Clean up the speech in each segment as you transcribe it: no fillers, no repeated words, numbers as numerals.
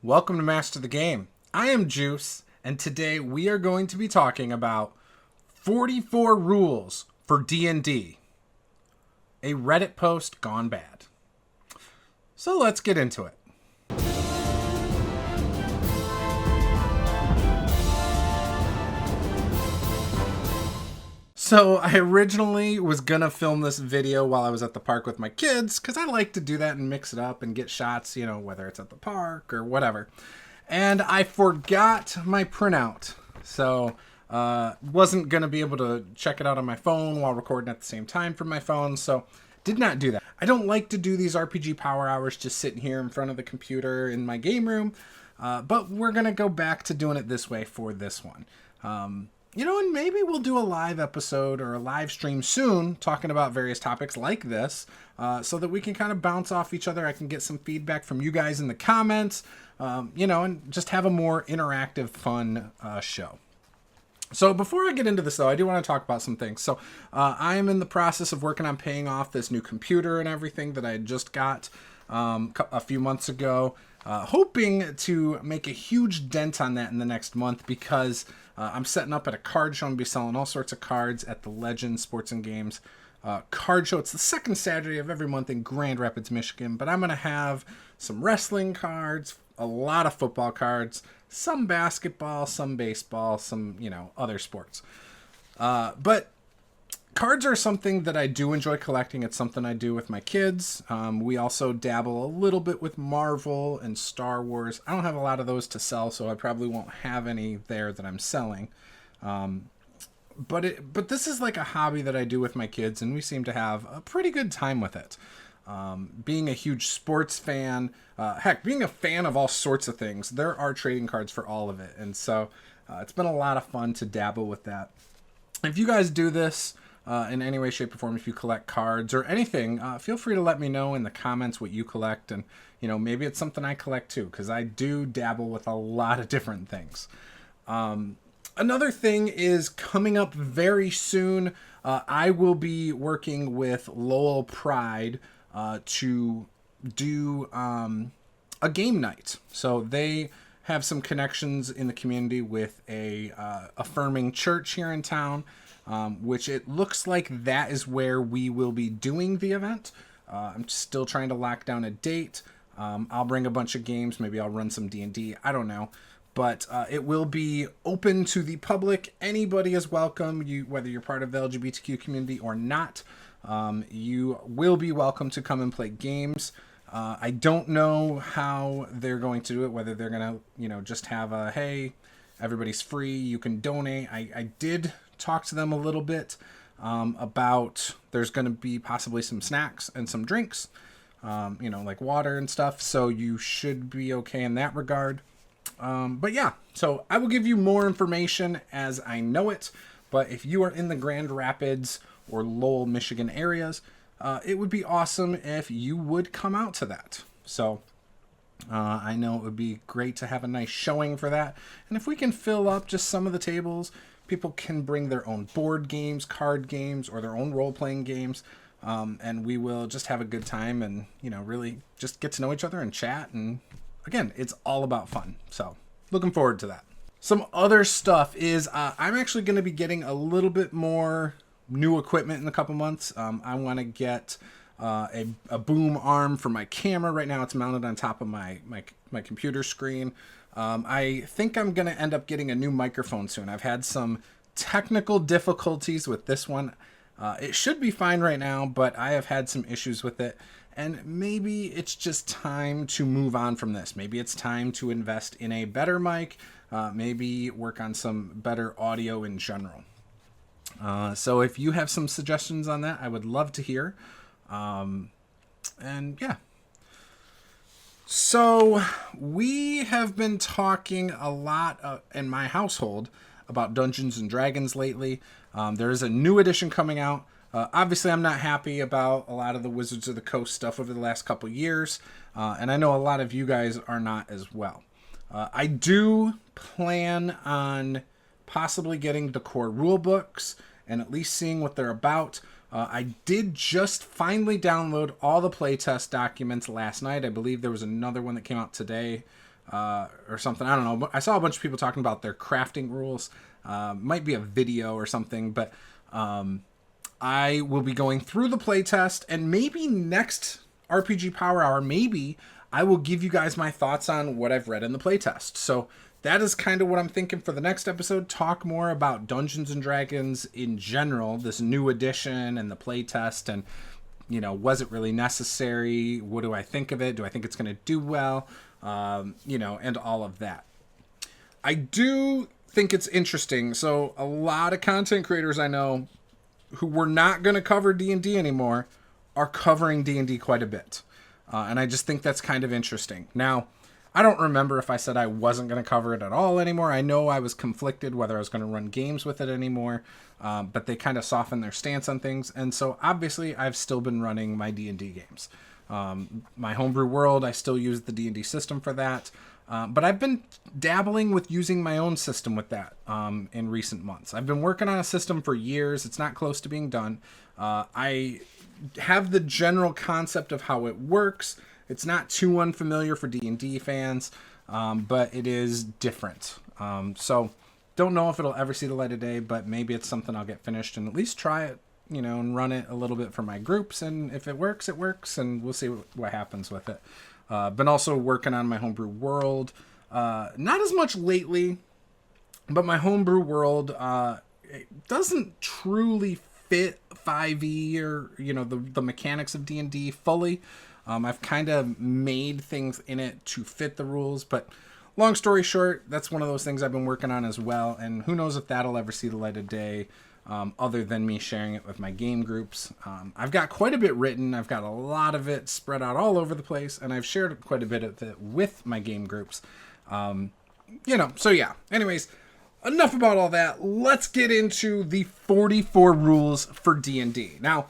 Welcome to Master the Game. I am Juice, and today we are going to be talking about 44 rules for D&D. A Reddit post gone bad. So let's get into it. So I originally was going to film this video while I was at the park with my kids, because I like to do that and mix it up and get shots, whether it's at the park or whatever. And I forgot my printout. So wasn't going to be able to check it out on my phone while recording at the same time from my phone. So did not do that. I don't like to do these RPG Power Hours just sitting here in front of the computer in my game room. But we're going to go back to doing it this way for this one. And maybe we'll do a live episode or a live stream soon talking about various topics like this so that we can kind of bounce off each other. I can get some feedback from you guys in the comments, and just have a more interactive, fun show. So before I get into this, though, I do want to talk about some things. So I am in the process of working on paying off this new computer and everything that I just got a few months ago. Hoping to make a huge dent on that in the next month because I'm setting up at a card show and be selling all sorts of cards at the Legend Sports and Games card show. It's the second Saturday of every month in Grand Rapids, Michigan, but I'm going to have some wrestling cards, a lot of football cards, some basketball, some baseball, some, other sports. But cards are something that I do enjoy collecting. It's something I do with my kids. We also dabble a little bit with Marvel and Star Wars. I don't have a lot of those to sell, so I probably won't have any there that I'm selling. But this is like a hobby that I do with my kids, and we seem to have a pretty good time with it. Being a huge sports fan, being a fan of all sorts of things, there are trading cards for all of it. And so it's been a lot of fun to dabble with that. If you guys do this, in any way, shape, or form, if you collect cards or anything, feel free to let me know in the comments what you collect, and maybe it's something I collect too, because I do dabble with a lot of different things. Another thing is coming up very soon. I will be working with Lowell Pride to do a game night. So they have some connections in the community with a affirming church here in town. Which it looks like that is where we will be doing the event. I'm still trying to lock down a date. I'll bring a bunch of games. Maybe I'll run some D&D. I don't know. But it will be open to the public. Anybody is welcome. Whether you're part of the LGBTQ community or not, you will be welcome to come and play games. I don't know how they're going to do it, whether they're going to, just have a, hey, everybody's free, you can donate. I did talk to them a little bit about there's going to be possibly some snacks and some drinks, like water and stuff. So you should be okay in that regard. But yeah, so I will give you more information as I know it. But if you are in the Grand Rapids or Lowell, Michigan areas, it would be awesome if you would come out to that. So I know it would be great to have a nice showing for that. And if we can fill up just some of the tables, people can bring their own board games, card games, or their own role-playing games. And we will just have a good time and, really just get to know each other and chat. And again, it's all about fun. So looking forward to that. Some other stuff is I'm actually going to be getting a little bit more new equipment in a couple months. I want to get a boom arm for my camera. Right now it's mounted on top of my computer screen. I think I'm going to end up getting a new microphone soon. I've had some technical difficulties with this one. It should be fine right now, but I have had some issues with it. And maybe it's just time to move on from this. Maybe it's time to invest in a better mic. Maybe work on some better audio in general. So if you have some suggestions on that, I would love to hear. And yeah. So we have been talking a lot in my household about Dungeons and Dragons lately. There is a new edition coming out. Obviously, I'm not happy about a lot of the Wizards of the Coast stuff over the last couple years. And I know a lot of you guys are not as well. I do plan on possibly getting the core rule books and at least seeing what they're about. I did just finally download all the playtest documents last night. I believe there was another one that came out today. or something. I don't know. But I saw a bunch of people talking about their crafting rules. Might be a video or something, but I will be going through the playtest, and maybe next RPG Power Hour, maybe I will give you guys my thoughts on what I've read in the playtest. So that is kind of what I'm thinking for the next episode. Talk more about Dungeons and Dragons in general, this new edition and the playtest, and was it really necessary? What do I think of it? Do I think it's going to do well? And all of that. I do think it's interesting. So a lot of content creators I know who were not going to cover D&D anymore are covering D&D quite a bit. And I just think that's kind of interesting. Now, I don't remember if I said I wasn't going to cover it at all anymore. I know I was conflicted whether I was going to run games with it anymore, but they kind of softened their stance on things. And so obviously I've still been running my D&D games. My homebrew world, I still use the D&D system for that. But I've been dabbling with using my own system with that in recent months. I've been working on a system for years. It's not close to being done. I have the general concept of how it works. It's not too unfamiliar for D&D fans, but it is different. So don't know if it'll ever see the light of day, but maybe it's something I'll get finished and at least try it, and run it a little bit for my groups. And if it works, it works, and we'll see what happens with it. Been also working on my homebrew world. Not as much lately, but my homebrew world it doesn't truly fit 5e or the mechanics of D&D fully. I've kind of made things in it to fit the rules, but long story short, that's one of those things I've been working on as well, and who knows if that'll ever see the light of day, other than me sharing it with my game groups. I've got quite a bit written. I've got a lot of it spread out all over the place, and I've shared quite a bit of it with my game groups. So yeah. Anyways, enough about all that. Let's get into the 44 rules for D&D. Now,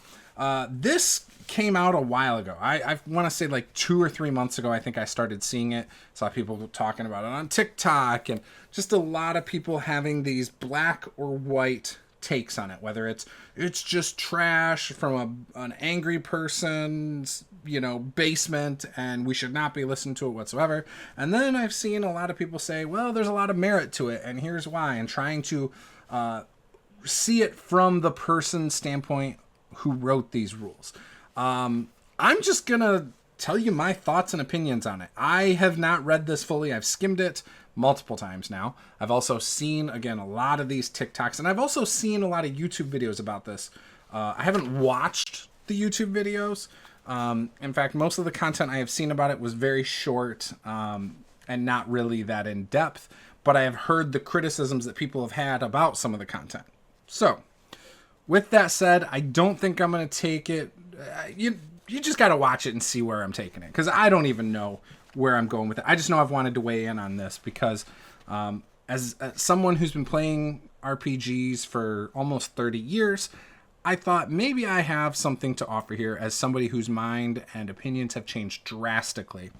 this came out a while ago. I want to say like 2 or 3 months ago, I think I started seeing it. Saw people talking about it on TikTok, and just a lot of people having these black or white takes on it, whether it's just trash from an angry person's basement and we should not be listening to it whatsoever. And then I've seen a lot of people say, well, there's a lot of merit to it, and here's why, and trying to see it from the person's standpoint who wrote these rules. I'm just gonna tell you my thoughts and opinions on it. I have not read this fully. I've skimmed it multiple times now. I've also seen, again, a lot of these TikToks, and I've also seen a lot of YouTube videos about this. I haven't watched the YouTube videos. In fact, most of the content I have seen about it was very short and not really that in depth, but I have heard the criticisms that people have had about some of the content. So, with that said, I don't think I'm going to take it. You just got to watch it and see where I'm taking it, because I don't even know where I'm going with it. I just know I've wanted to weigh in on this because as someone who's been playing RPGs for almost 30 years, I thought maybe I have something to offer here as somebody whose mind and opinions have changed drastically.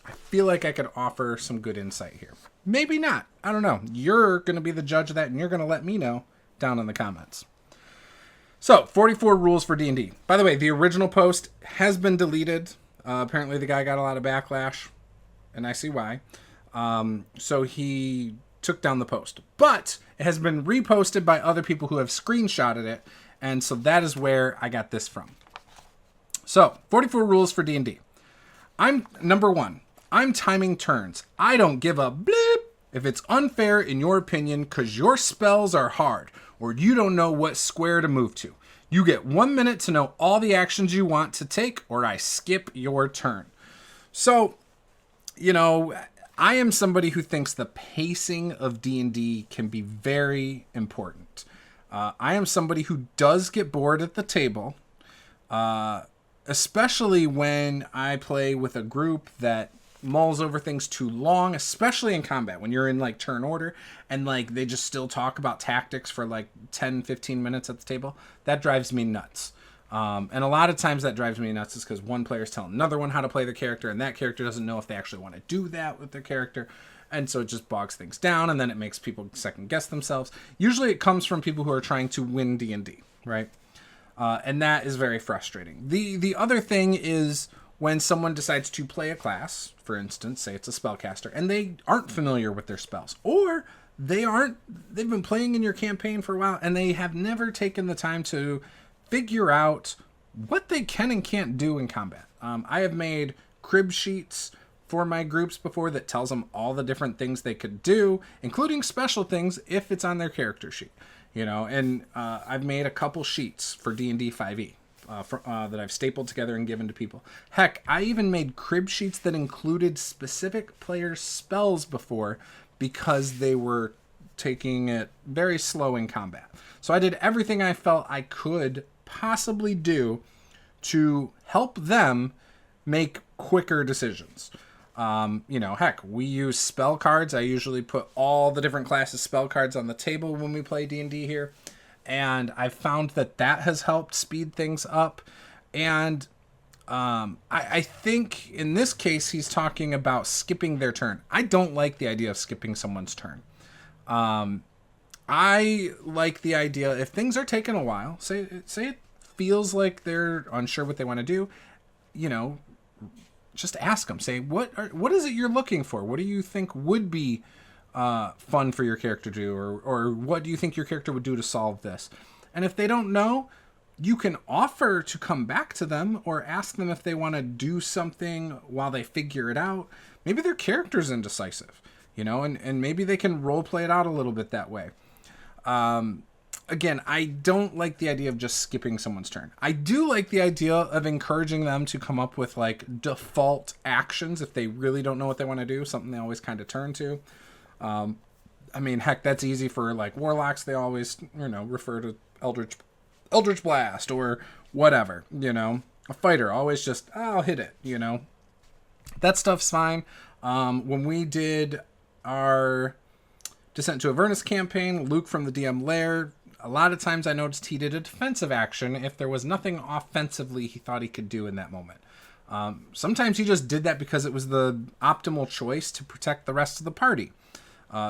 I feel like I could offer some good insight here. Maybe not. I don't know. You're going to be the judge of that, and you're going to let me know down in the comments. So, 44 rules for D&D. By the way, the original post has been deleted. Apparently the guy got a lot of backlash, and I see why. So he took down the post. But it has been reposted by other people who have screenshotted it, and so that is where I got this from. So, 44 rules for D&D. Number 1, I'm timing turns. I don't give a bleep if it's unfair in your opinion because your spells are hard, or you don't know what square to move to. You get 1 minute to know all the actions you want to take, or I skip your turn. So, I am somebody who thinks the pacing of D&D can be very important. I am somebody who does get bored at the table, especially when I play with a group that mulls over things too long, especially in combat, when you're in like turn order and like they just still talk about tactics for like 10-15 minutes at the table. That drives me nuts. And a lot of times that drives me nuts is because one player's telling another one how to play their character, and that character doesn't know if they actually want to do that with their character. And so it just bogs things down, and then it makes people second guess themselves. Usually it comes from people who are trying to win D&D, right? And that is very frustrating. The other thing is when someone decides to play a class, for instance, say it's a spellcaster, and they aren't familiar with their spells, or they've been playing in your campaign for a while and they have never taken the time to figure out what they can and can't do in combat. I have made crib sheets for my groups before that tells them all the different things they could do, including special things if it's on their character sheet, and I've made a couple sheets for D&D 5e. That I've stapled together and given to people. Heck, I even made crib sheets that included specific players' spells before because they were taking it very slow in combat. So I did everything I felt I could possibly do to help them make quicker decisions. Heck, we use spell cards. I usually put all the different classes' spell cards on the table when we play D&D here. And I found that has helped speed things up. And I think in this case, he's talking about skipping their turn. I don't like the idea of skipping someone's turn. I like the idea, if things are taking a while, say it feels like they're unsure what they want to do, just ask them. Say, what is it you're looking for? What do you think would be fun for your character to do, or what do you think your character would do to solve this? And if they don't know, you can offer to come back to them or ask them if they want to do something while they figure it out. Maybe their character's indecisive, and maybe they can role play it out a little bit that way. Again, I don't like the idea of just skipping someone's turn. I do like the idea of encouraging them to come up with like default actions if they really don't know what they want to do, something they always kind of turn to. Heck, that's easy for like warlocks. They always, refer to Eldritch Blast or whatever, a fighter always just, I'll hit it, that stuff's fine. When we did our Descent to Avernus campaign, Luke from the DM Lair, a lot of times I noticed he did a defensive action if there was nothing offensively he thought he could do in that moment. Sometimes he just did that because it was the optimal choice to protect the rest of the party.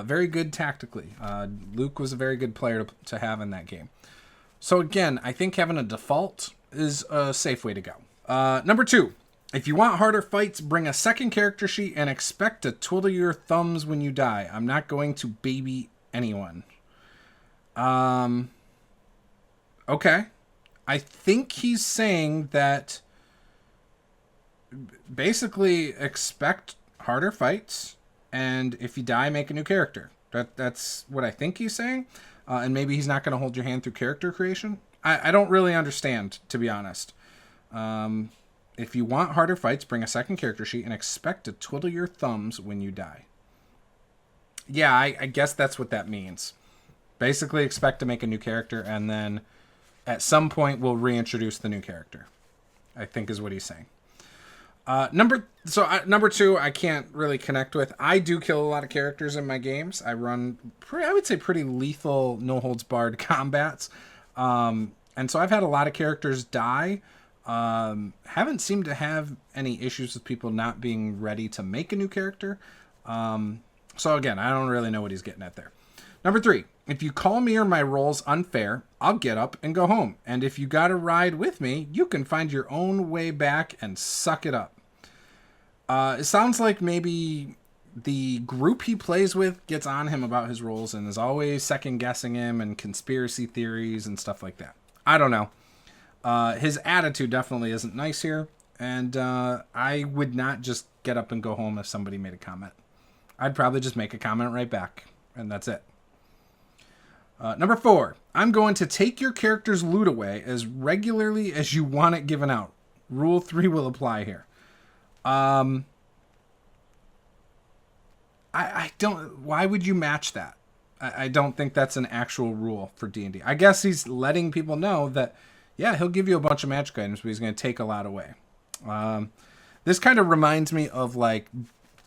Very good tactically. Luke was a very good player to have in that game. So again, I think having a default is a safe way to go. Number 2, if you want harder fights, bring a second character sheet and expect to twiddle your thumbs when you die. I'm not going to baby anyone. Okay. I think he's saying that basically expect harder fights, and if you die, make a new character. That's what I think he's saying. And maybe he's not going to hold your hand through character creation. I don't really understand, to be honest. If you want harder fights, bring a second character sheet and expect to twiddle your thumbs when you die. Yeah, I guess that's what that means. Basically expect to make a new character, and then at some point we'll reintroduce the new character, I think is what he's saying. Number 2, I can't really connect with. I do kill a lot of characters in my games. I run, I would say, pretty lethal, no-holds-barred combats. And so I've had a lot of characters die. Haven't seemed to have any issues with people not being ready to make a new character. So again, I don't really know what he's getting at there. Number 3, if you call me or my rolls unfair, I'll get up and go home. And if you got to ride with me, you can find your own way back and suck it up. It sounds like maybe the group he plays with gets on him about his rolls and is always second guessing him and conspiracy theories and stuff like that. I don't know. His attitude definitely isn't nice here. And I would not just get up and go home if somebody made a comment. I'd probably just make a comment right back. And that's it. Number 4, I'm going to take your character's loot away as regularly as you want it given out. Rule 3 will apply here. I don't, why would you match that? I don't think that's an actual rule for D&D. I guess he's letting people know that, yeah, he'll give you a bunch of magic items, but he's going to take a lot away. This kind of reminds me of like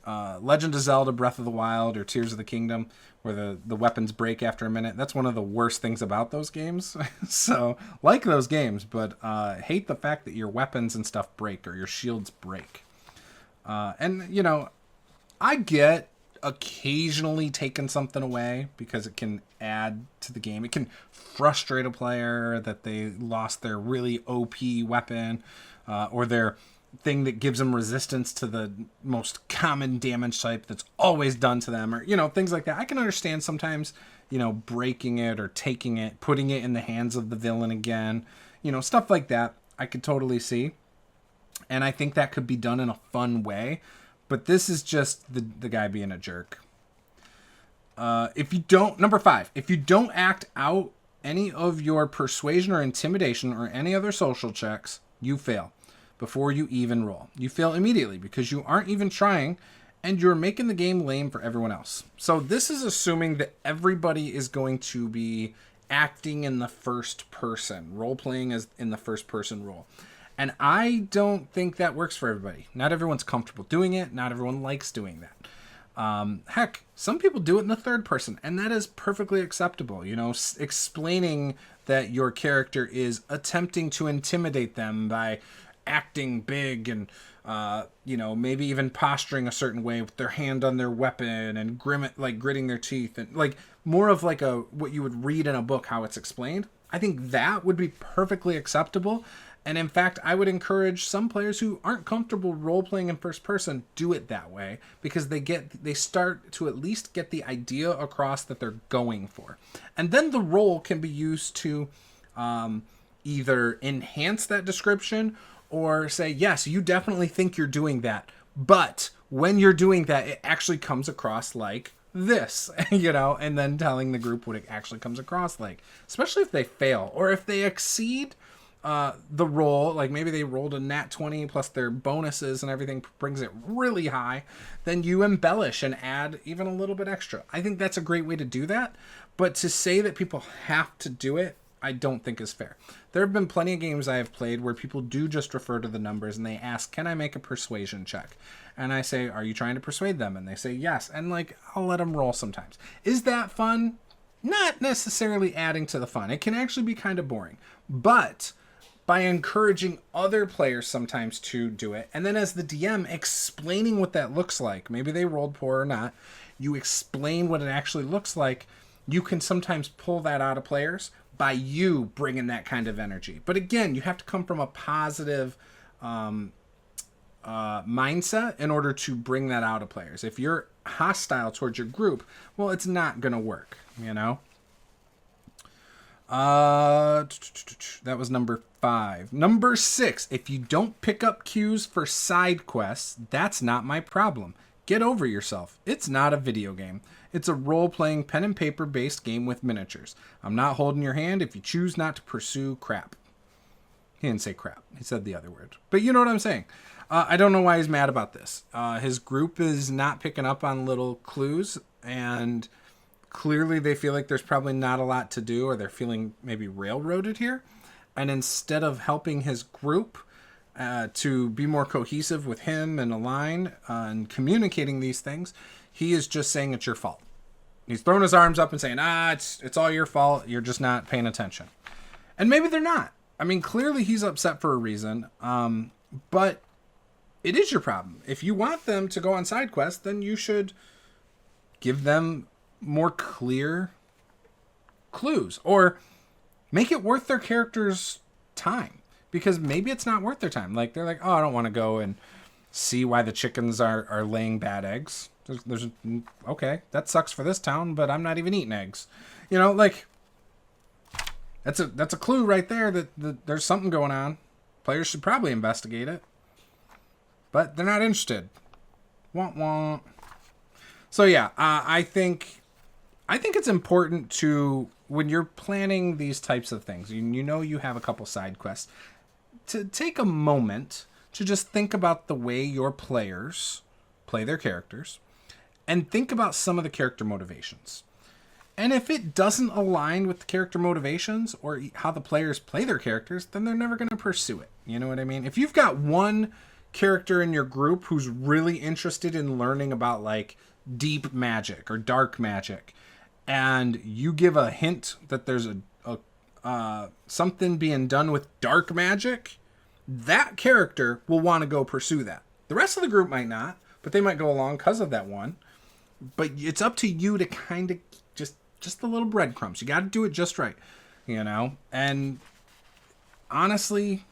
Legend of Zelda Breath of the Wild or Tears of the Kingdom, where the weapons break after a minute. That's one of the worst things about those games. So, like those games, but hate the fact that your weapons and stuff break or your shields break. And, I get occasionally taking something away because it can add to the game. It can frustrate a player that they lost their really OP weapon or their thing that gives them resistance to the most common damage type that's always done to them, or, you know, things like that. I can understand sometimes, you know, breaking it or taking it, putting it in the hands of the villain again, you know, stuff like that. I could totally see. And I think that could be done in a fun way. But this is just the guy being a jerk. Number 5, if you don't act out any of your persuasion or intimidation or any other social checks, you fail before you even roll. You fail immediately because you aren't even trying and you're making the game lame for everyone else. So this is assuming that everybody is going to be acting in the first person, role-playing as in the first person role. And I don't think that works for everybody. Not everyone's comfortable doing it. Not everyone likes doing that. Heck, some people do it in the third person, and that is perfectly acceptable. You know, explaining that your character is attempting to intimidate them by acting big and, you know, maybe even posturing a certain way with their hand on their weapon and gritting their teeth, and like more of like what you would read in a book, how it's explained. I think that would be perfectly acceptable. And in fact, I would encourage some players who aren't comfortable role-playing in first person do it that way, because they start to at least get the idea across that they're going for. And then the role can be used to either enhance that description or say, yes, you definitely think you're doing that, but when you're doing that, it actually comes across like this, you know, and then telling the group what it actually comes across like, especially if they fail or if they exceed the roll, like maybe they rolled a nat 20 plus their bonuses and everything brings it really high, then you embellish and add even a little bit extra. I think that's a great way to do that, but to say that people have to do it, I don't think is fair. There have been plenty of games I have played where people do just refer to the numbers and they ask, can I make a persuasion check? And I say, are you trying to persuade them? And they say yes, and like I'll let them roll sometimes. Is that fun? Not necessarily adding to the fun. It can actually be kind of boring, but by encouraging other players sometimes to do it, and then as the DM explaining what that looks like, maybe they rolled poor or not, you explain what it actually looks like, you can sometimes pull that out of players by you bringing that kind of energy. But again, you have to come from a positive mindset in order to bring that out of players. If you're hostile towards your group, well, it's not going to work, you know? That was number 5. Number 6, if you don't pick up cues for side quests, that's not my problem. Get over yourself. It's not a video game. It's a role-playing pen and paper based game with miniatures. I'm not holding your hand if you choose not to pursue crap. He didn't say crap. He said the other word. But you know what I'm saying. I don't know why he's mad about this. His group is not picking up on little clues, and clearly they feel like there's probably not a lot to do, or they're feeling maybe railroaded here. And instead of helping his group to be more cohesive with him and align and communicating these things, he is just saying it's your fault. He's throwing his arms up and saying, it's all your fault. You're just not paying attention. And maybe they're not. I mean, clearly he's upset for a reason. But it is your problem. If you want them to go on side quests, then you should give them more clear clues, or make it worth their character's time, because maybe it's not worth their time. Like they're like, oh, I don't want to go and see why the chickens are laying bad eggs. There's okay, that sucks for this town, but I'm not even eating eggs. You know, like that's a clue right there that there's something going on. Players should probably investigate it, but they're not interested. Womp womp. So yeah, I think it's important to, when you're planning these types of things, you know you have a couple side quests, to take a moment to just think about the way your players play their characters and think about some of the character motivations. And if it doesn't align with the character motivations or how the players play their characters, then they're never going to pursue it. You know what I mean? If you've got one character in your group who's really interested in learning about like deep magic or dark magic, and you give a hint that there's a something being done with dark magic, that character will want to go pursue that. The rest of the group might not, but they might go along because of that one. But it's up to you to kind of just the little breadcrumbs. You got to do it just right, you know? And honestly,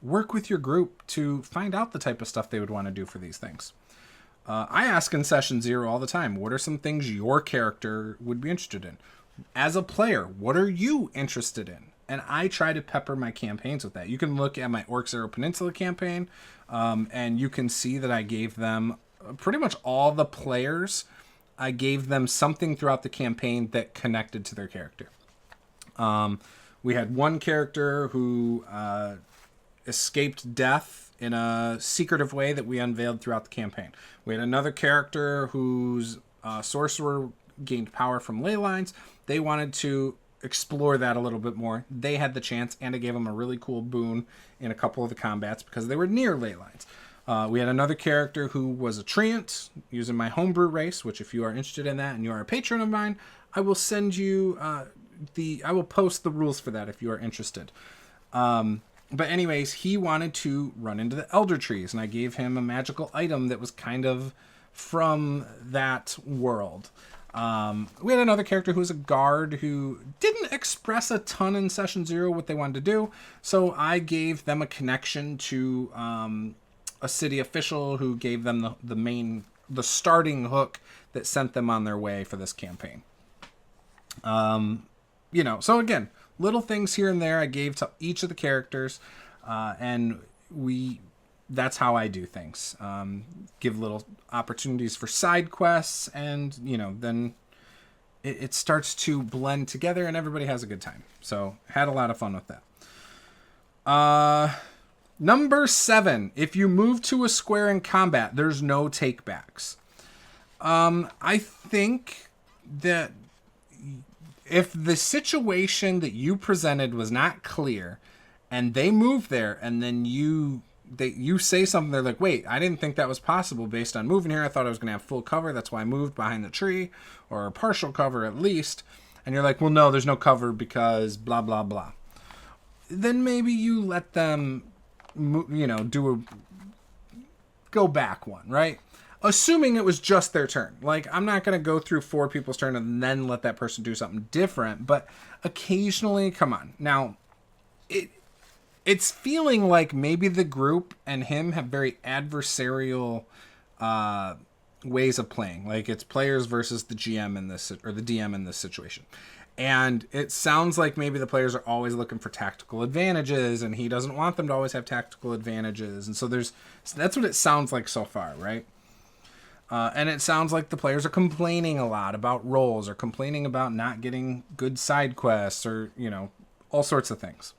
work with your group to find out the type of stuff they would want to do for these things. I ask in session 0 all the time, what are some things your character would be interested in? As a player, what are you interested in? And I try to pepper my campaigns with that. You can look at my Orcs Arrow Peninsula campaign, and you can see that I gave them pretty much all the players. I gave them something throughout the campaign that connected to their character. We had one character who escaped death in a secretive way that we unveiled throughout the campaign. We had another character whose sorcerer gained power from ley lines. They wanted to explore that a little bit more. They had the chance, and I gave them a really cool boon in a couple of the combats because they were near ley lines. We had another character who was a treant using my homebrew race, which if you are interested in that and you are a patron of mine, I will send you I will post the rules for that if you are interested. But anyways, he wanted to run into the Elder Trees, and I gave him a magical item that was kind of from that world. We had another character who was a guard who didn't express a ton in session 0 what they wanted to do, so I gave them a connection to a city official who gave them the starting hook that sent them on their way for this campaign. So again, little things here and there I gave to each of the characters, and that's how I do things. Give little opportunities for side quests, and then it starts to blend together and everybody has a good time. So had a lot of fun with that. Number 7, if you move to a square in combat, there's no takebacks. I think that if the situation that you presented was not clear and they move there and then you say something, they're like, wait, I didn't think that was possible based on moving here. I thought I was going to have full cover. That's why I moved behind the tree, or partial cover at least. And you're like, well, no, there's no cover because blah, blah, blah. Then maybe you let them, go back one, right? Assuming it was just their turn. Like, I'm not going to go through 4 people's turn and then let that person do something different. But occasionally, come on. Now, it's feeling like maybe the group and him have very adversarial ways of playing. Like, it's players versus the GM in this, or the DM in this situation. And it sounds like maybe the players are always looking for tactical advantages, and he doesn't want them to always have tactical advantages. And so that's what it sounds like so far, right? And it sounds like the players are complaining a lot about rolls, or complaining about not getting good side quests, or, all sorts of things.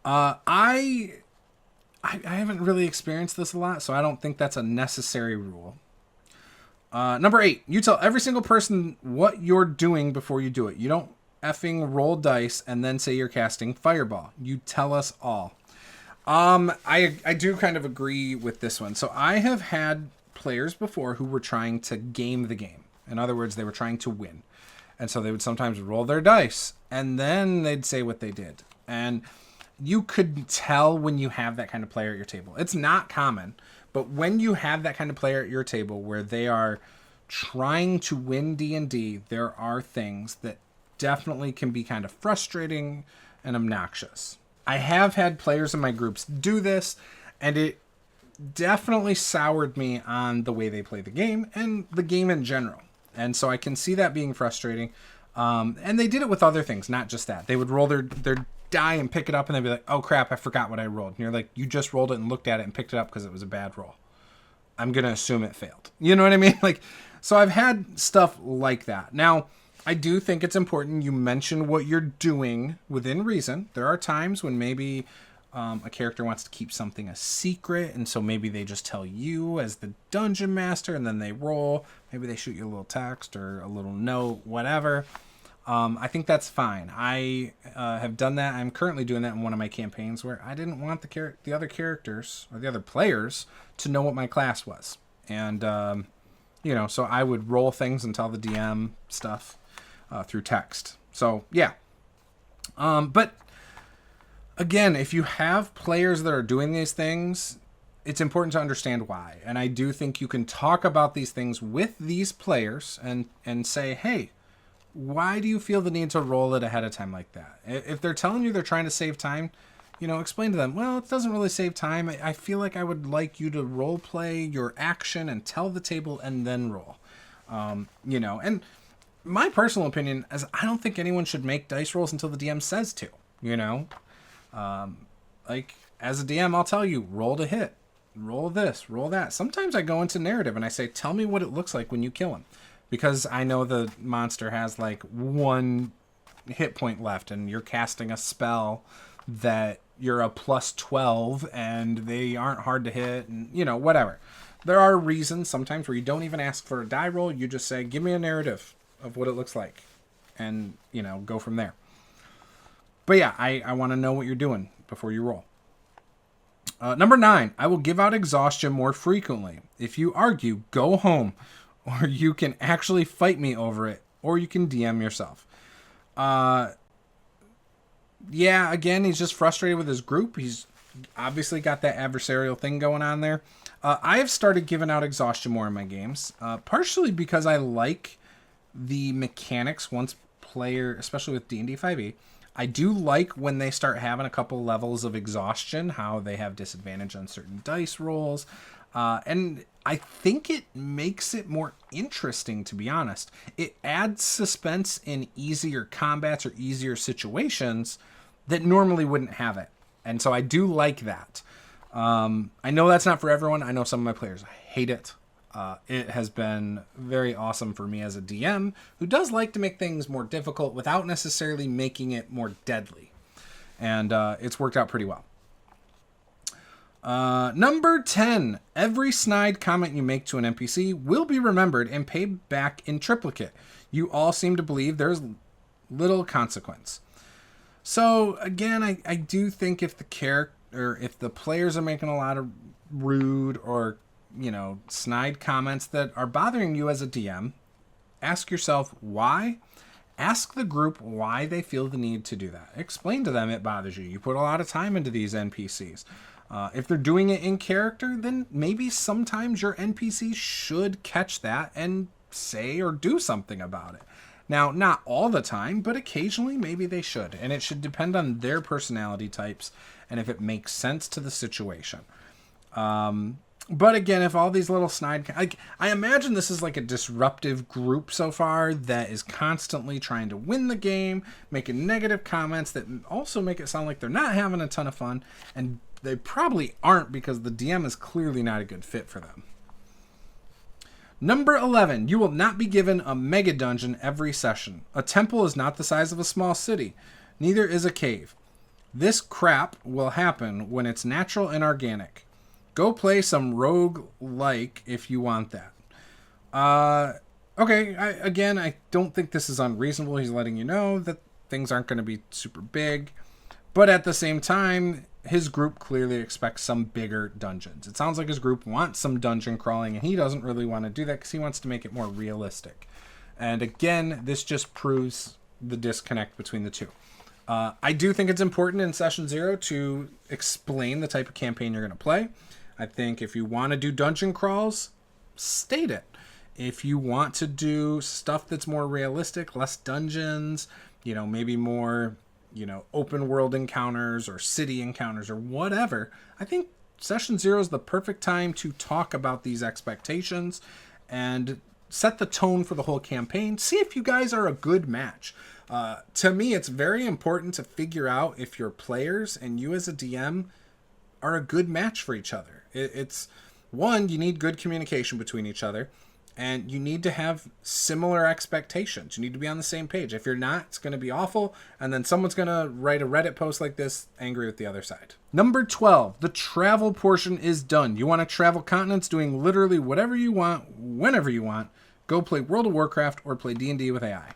I haven't really experienced this a lot, so I don't think that's a necessary rule. Number 8, you tell every single person what you're doing before you do it. You don't effing roll dice and then say you're casting Fireball. You tell us all. I do kind of agree with this one. So I have had players before who were trying to game the game. In other words, they were trying to win. And so they would sometimes roll their dice, and then they'd say what they did. And you could tell when you have that kind of player at your table. It's not common, but when you have that kind of player at your table where they are trying to win D&D, there are things that definitely can be kind of frustrating and obnoxious. I have had players in my groups do this, and it definitely soured me on the way they play the game and the game in general. And so I can see that being frustrating. And they did it with other things, not just that. They would roll their die and pick it up, and they'd be like, oh crap, I forgot what I rolled. And you're like, you just rolled it and looked at it and picked it up because it was a bad roll. I'm going to assume it failed. You know what I mean? So I've had stuff like that. Now, I do think it's important you mention what you're doing within reason. There are times when maybe a character wants to keep something a secret, and so maybe they just tell you as the dungeon master, and then they roll. Maybe they shoot you a little text or a little note, whatever. I think that's fine. I have done that. I'm currently doing that in one of my campaigns where I didn't want the other characters or the other players to know what my class was. And, so I would roll things and tell the DM stuff through text. So, yeah. But, again, if you have players that are doing these things, it's important to understand why. And I do think you can talk about these things with these players and say, hey, why do you feel the need to roll it ahead of time like that? If they're telling you they're trying to save time, explain to them, well, it doesn't really save time. I feel like I would like you to role play your action and tell the table and then roll. And my personal opinion is I don't think anyone should make dice rolls until the DM says to, like as a DM, I'll tell you, roll to hit, roll this, roll that. Sometimes I go into narrative and I say, tell me what it looks like when you kill him, because I know the monster has like 1 hit point left and you're casting a spell that you're a plus 12 and they aren't hard to hit and whatever. There are reasons sometimes where you don't even ask for a die roll. You just say, give me a narrative of what it looks like and go from there. But yeah, I want to know what you're doing before you roll. Number 9, I will give out exhaustion more frequently. If you argue, go home, or you can actually fight me over it, or you can DM yourself. Yeah, again, he's just frustrated with his group. He's obviously got that adversarial thing going on there. I have started giving out exhaustion more in my games, partially because I like the mechanics once player, especially with D&D 5e. I do like when they start having a couple levels of exhaustion, how they have disadvantage on certain dice rolls. And I think it makes it more interesting, to be honest. It adds suspense in easier combats or easier situations that normally wouldn't have it. And so I do like that. I know that's not for everyone. I know some of my players hate it. It has been very awesome for me as a DM who does like to make things more difficult without necessarily making it more deadly. And it's worked out pretty well. Number 10, every snide comment you make to an NPC will be remembered and paid back in triplicate. You all seem to believe there's little consequence. So again, I do think if if the players are making a lot of rude or snide comments that are bothering you as a DM, ask yourself why. Ask the group why they feel the need to do that. Explain to them it bothers you. You put a lot of time into these NPCs. If they're doing it in character, then maybe sometimes your NPCs should catch that and say or do something about it. Now, not all the time, but occasionally maybe they should. And it should depend on their personality types and if it makes sense to the situation. But again, if all these little snide... I imagine this is like a disruptive group so far that is constantly trying to win the game, making negative comments that also make it sound like they're not having a ton of fun, and they probably aren't because the DM is clearly not a good fit for them. Number 11, you will not be given a mega dungeon every session. A temple is not the size of a small city. Neither is a cave. This crap will happen when it's natural and organic. Go play some rogue-like if you want that. Okay, I don't think this is unreasonable. He's letting you know that things aren't going to be super big. But at the same time, his group clearly expects some bigger dungeons. It sounds like his group wants some dungeon crawling, and he doesn't really want to do that because he wants to make it more realistic. And again, this just proves the disconnect between the two. I do think it's important in Session 0 to explain the type of campaign you're going to play. I think if you want to do dungeon crawls, state it. If you want to do stuff that's more realistic, less dungeons, maybe more, open world encounters or city encounters or whatever, I think Session 0 is the perfect time to talk about these expectations and set the tone for the whole campaign. See if you guys are a good match. To me, it's very important to figure out if your players and you as a DM are a good match for each other. It's one, you need good communication between each other, and you need to have similar expectations. You need to be on the same page. If you're not, it's going to be awful, and then someone's going to write a Reddit post like this, angry with the other side. Number 12, the travel portion is done. You want to travel continents doing literally whatever you want, whenever you want. Go play World of Warcraft or play D&D with AI.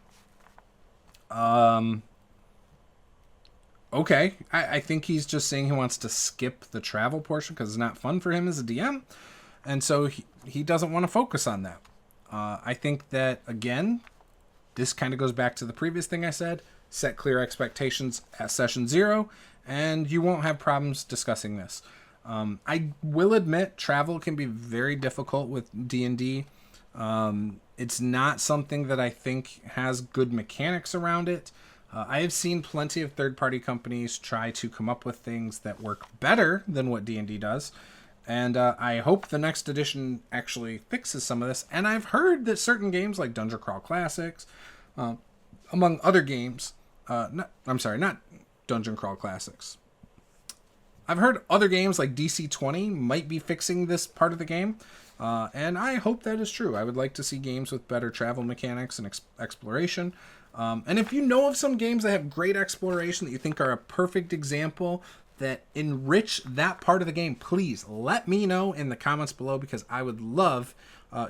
Okay, I think he's just saying he wants to skip the travel portion because it's not fun for him as a DM. And so he doesn't want to focus on that. I think that, again, this kind of goes back to the previous thing I said. Set clear expectations at Session 0, and you won't have problems discussing this. I will admit travel can be very difficult with D&D. It's not something that I think has good mechanics around it. I have seen plenty of third-party companies try to come up with things that work better than what D&D does. And I hope the next edition actually fixes some of this. And I've heard that certain games like Dungeon Crawl Classics, among other games, not Dungeon Crawl Classics. I've heard other games like DC-20 might be fixing this part of the game. And I hope that is true. I would like to see games with better travel mechanics and exploration. And if you know of some games that have great exploration that you think are a perfect example that enrich that part of the game, please let me know in the comments below, because I would love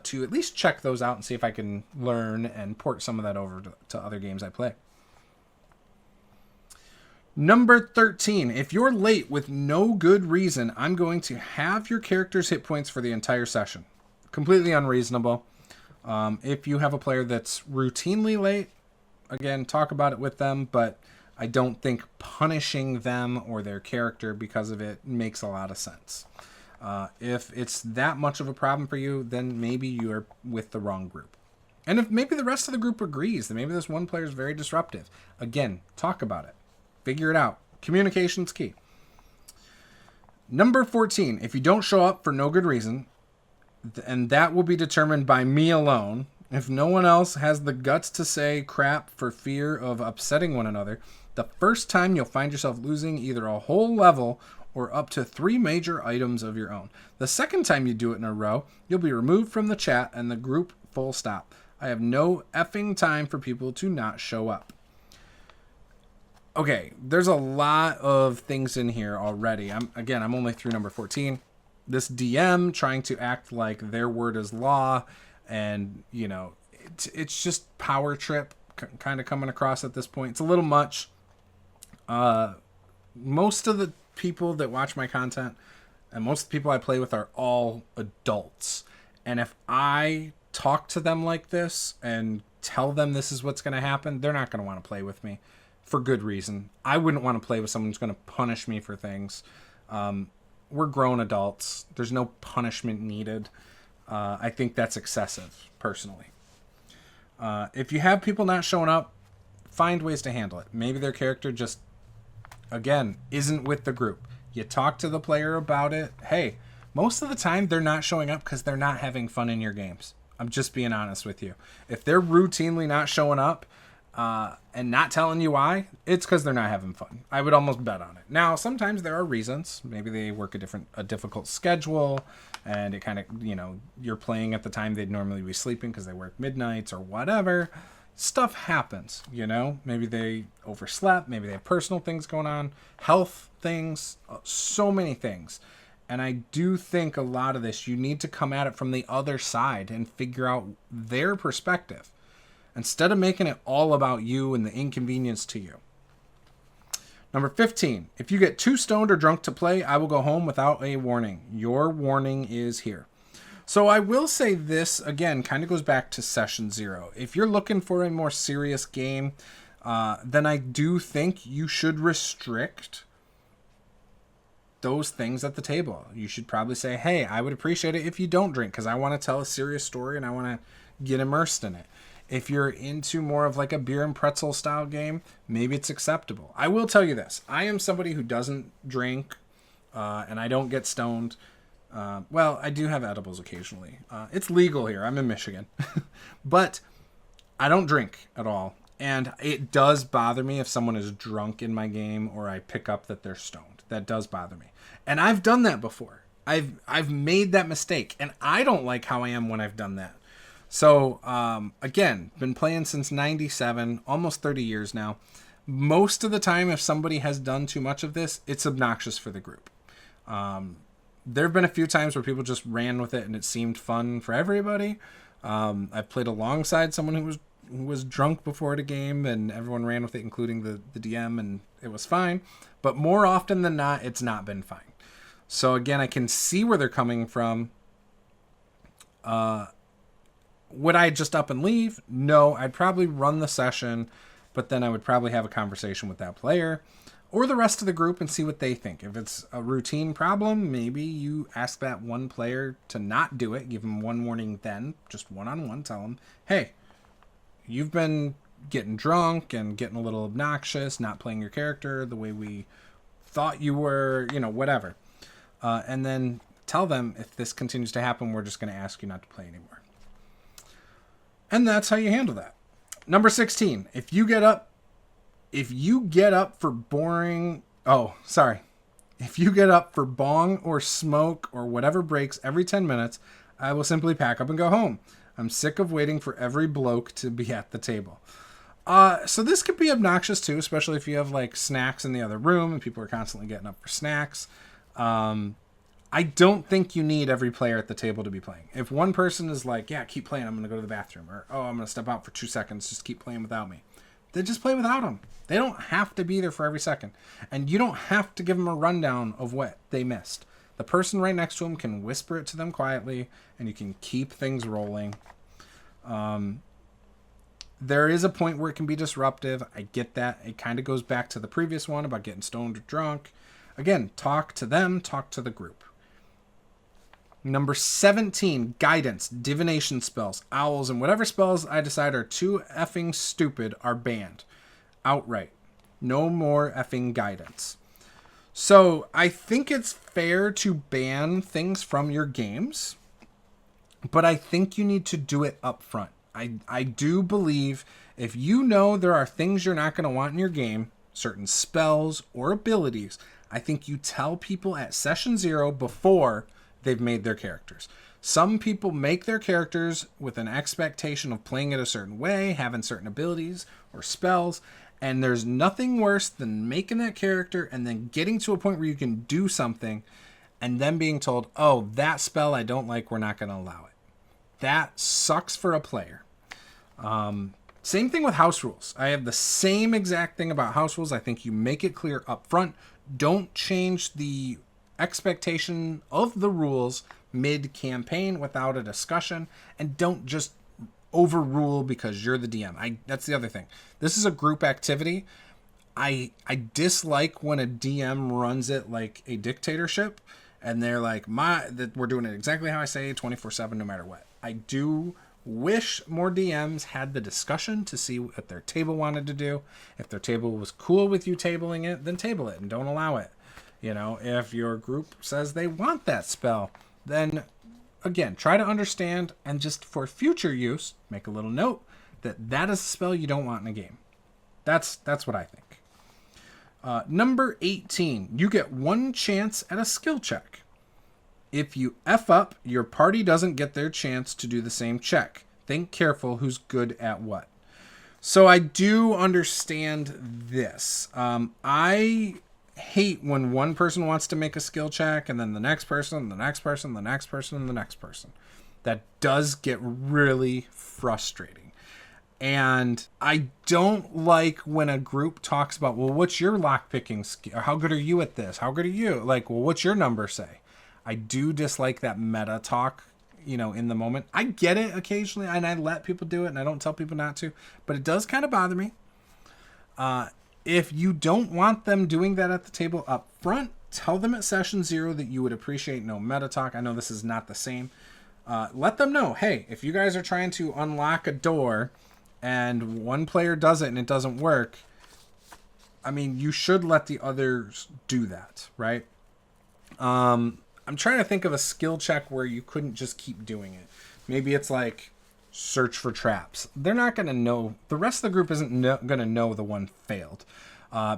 to at least check those out and see if I can learn and port some of that over to other games I play. Number 13, if you're late with no good reason, I'm going to have your character's hit points for the entire session. Completely unreasonable. If you have a player that's routinely late, again, talk about it with them, but I don't think punishing them or their character because of it makes a lot of sense. If it's that much of a problem for you, then maybe you're with the wrong group. And if maybe the rest of the group agrees that maybe this one player is very disruptive, again, talk about it. Figure it out. Communication's key. Number 14, if you don't show up for no good reason, and that will be determined by me alone, if no one else has the guts to say crap for fear of upsetting one another, the first time you'll find yourself losing either a whole level or up to 3 major items of your own. The second time you do it in a row, you'll be removed from the chat and the group full stop. I have no effing time for people to not show up. Okay, there's a lot of things in here already. I'm only through number 14. This DM trying to act like their word is law, and, you know, it's just power trip kind of coming across at this point. It's a little much. Most of the people that watch my content and most of the people I play with are all adults. And if I talk to them like this and tell them this is what's going to happen, they're not going to want to play with me. For good reason. I wouldn't want to play with someone who's going to punish me for things. We're grown adults. There's no punishment needed. I think that's excessive, personally. If you have people not showing up, find ways to handle it. Maybe their character just, again, isn't with the group. You talk to the player about it. Hey, most of the time they're not showing up because they're not having fun in your games. I'm just being honest with you. If they're routinely not showing up, and not telling you why, it's because they're not having fun. I would almost bet on it. Now, sometimes there are reasons. Maybe they work a difficult schedule, and it kind of, you know, you're playing at the time they'd normally be sleeping because they work midnights or whatever. Stuff happens, you know. Maybe they overslept. Maybe they have personal things going on, health things, so many things. And I do think a lot of this, you need to come at it from the other side and figure out their perspective, instead of making it all about you and the inconvenience to you. Number 15, if you get too stoned or drunk to play, I will go home without a warning. Your warning is here. So I will say this, again, kind of goes back to session 0. If you're looking for a more serious game, then I do think you should restrict those things at the table. You should probably say, hey, I would appreciate it if you don't drink, because I want to tell a serious story and I want to get immersed in it. If you're into more of like a beer and pretzel style game, maybe it's acceptable. I will tell you this. I am somebody who doesn't drink, and I don't get stoned. Well, I do have edibles occasionally. It's legal here. I'm in Michigan. But I don't drink at all. And it does bother me if someone is drunk in my game or I pick up that they're stoned. That does bother me. And I've done that before. I've made that mistake. And I don't like how I am when I've done that. So, again, been playing since 97, almost 30 years now. Most of the time, if somebody has done too much of this, it's obnoxious for the group. There have been a few times where people just ran with it and it seemed fun for everybody. I've played alongside someone who was drunk before the game and everyone ran with it, including the DM, and it was fine. But more often than not, it's not been fine. So, again, I can see where they're coming from. Would I just up and leave? No, I'd probably run the session, but then I would probably have a conversation with that player or the rest of the group and see what they think. If it's a routine problem, maybe you ask that one player to not do it, give them one warning then, just one-on-one, tell them, hey, you've been getting drunk and getting a little obnoxious, not playing your character the way we thought you were, whatever. And then tell them, if this continues to happen, we're just going to ask you not to play anymore. And that's how you handle that. Number 16, if you get up for if you get up for bong or smoke or whatever breaks every 10 minutes, I will simply pack up and go home. I'm sick of waiting for every bloke to be at the table. So this could be obnoxious too, especially if you have like snacks in the other room and people are constantly getting up for snacks. I don't think you need every player at the table to be playing. If one person is like, yeah, keep playing, I'm going to go to the bathroom, or, oh, I'm going to step out for 2 seconds, just keep playing without me, then just play without them. They don't have to be there for every second. And you don't have to give them a rundown of what they missed. The person right next to them can whisper it to them quietly, and you can keep things rolling. There is a point where it can be disruptive. I get that. It kind of goes back to the previous one about getting stoned or drunk. Again, talk to them, talk to the group. Number 17, guidance, divination spells, owls, and whatever spells I decide are too effing stupid are banned. Outright. No more effing guidance. So I think it's fair to ban things from your games, but I think you need to do it up front. I do believe if you know there are things you're not going to want in your game, certain spells or abilities, I think you tell people at session 0 before they've made their characters. Some people make their characters with an expectation of playing it a certain way, having certain abilities or spells, and there's nothing worse than making that character and then getting to a point where you can do something and then being told, oh, that spell I don't like, we're not going to allow it. That sucks for a player. Same thing with house rules. I have the same exact thing about house rules. I think you make it clear up front. Don't change the expectation of the rules mid-campaign without a discussion, and don't just overrule because you're the DM. That's the other thing. This is a group activity. I dislike when a DM runs it like a dictatorship and they're like, that we're doing it exactly how I say, 24/7 no matter what. I do wish more DMs had the discussion to see what their table wanted to do. If their table was cool with you tabling it, then table it and don't allow it. If your group says they want that spell, then again, try to understand and just for future use, make a little note that is a spell you don't want in a game. That's what I think. Number 18, you get one chance at a skill check. If you F up, your party doesn't get their chance to do the same check. Think careful who's good at what. So I do understand this. I hate when one person wants to make a skill check and then the next person, the next person, the next person, and the next person. That does get really frustrating. And I don't like when a group talks about, well, what's your lockpicking skill? Or how good are you at this? How good are you? Like, well, what's your number say? I do dislike that meta talk, in the moment. I get it occasionally, and I let people do it, and I don't tell people not to, but it does kind of bother me. If you don't want them doing that at the table up front, tell them at session 0 that you would appreciate no meta talk. I know this is not the same. Let them know, hey, if you guys are trying to unlock a door and one player does it and it doesn't work, you should let the others do that, right? I'm trying to think of a skill check where you couldn't just keep doing it. Maybe it's like search for traps. They're not going to know. The rest of the group isn't going to know the one failed.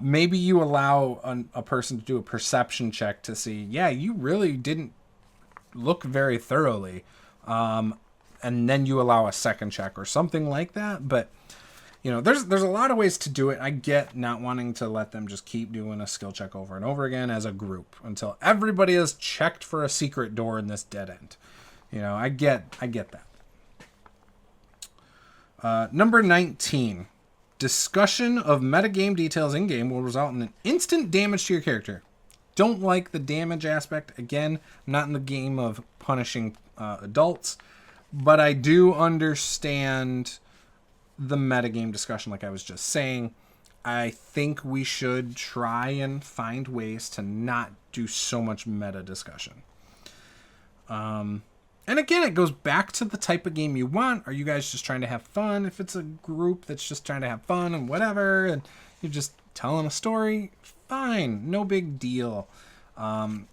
Maybe you allow a person to do a perception check to see, yeah, you really didn't look very thoroughly. And then you allow a second check or something like that. But, there's a lot of ways to do it. I get not wanting to let them just keep doing a skill check over and over again as a group until everybody has checked for a secret door in this dead end. I get that. Number 19. Discussion of metagame details in-game will result in an instant damage to your character. Don't like the damage aspect. Again, I'm not in the game of punishing adults, but I do understand the metagame discussion like I was just saying. I think we should try and find ways to not do so much meta discussion. And again, it goes back to the type of game you want. Are you guys just trying to have fun? If it's a group that's just trying to have fun and whatever, and you're just telling a story, fine, no big deal.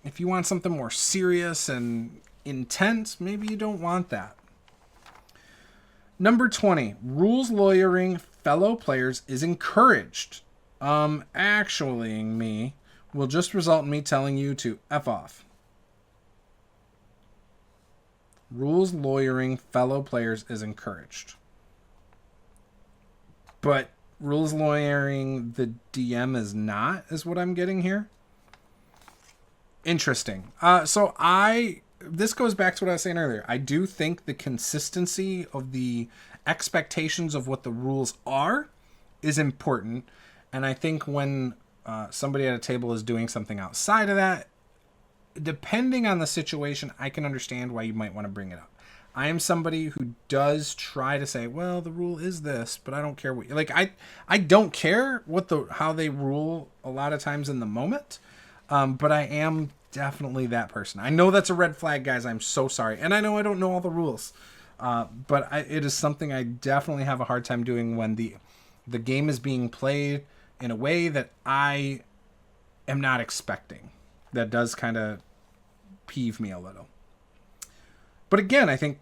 If you want something more serious and intense, maybe you don't want that. Number 20, rules lawyering fellow players is encouraged. Actuallying me will just result in me telling you to F off. Rules lawyering fellow players is encouraged. But rules lawyering the DM is not, is what I'm getting here. Interesting. This goes back to what I was saying earlier. I do think the consistency of the expectations of what the rules are is important. And I think when somebody at a table is doing something outside of that, depending on the situation, I can understand why you might want to bring it up. I am somebody who does try to say, well, the rule is this, but I don't care what, like, I don't care how they rule a lot of times in the moment. But I am definitely that person. I know that's a red flag, guys. I'm so sorry. And I know I don't know all the rules. But it is something I definitely have a hard time doing when the game is being played in a way that I am not expecting. That does kind of peeve me a little. But again, I think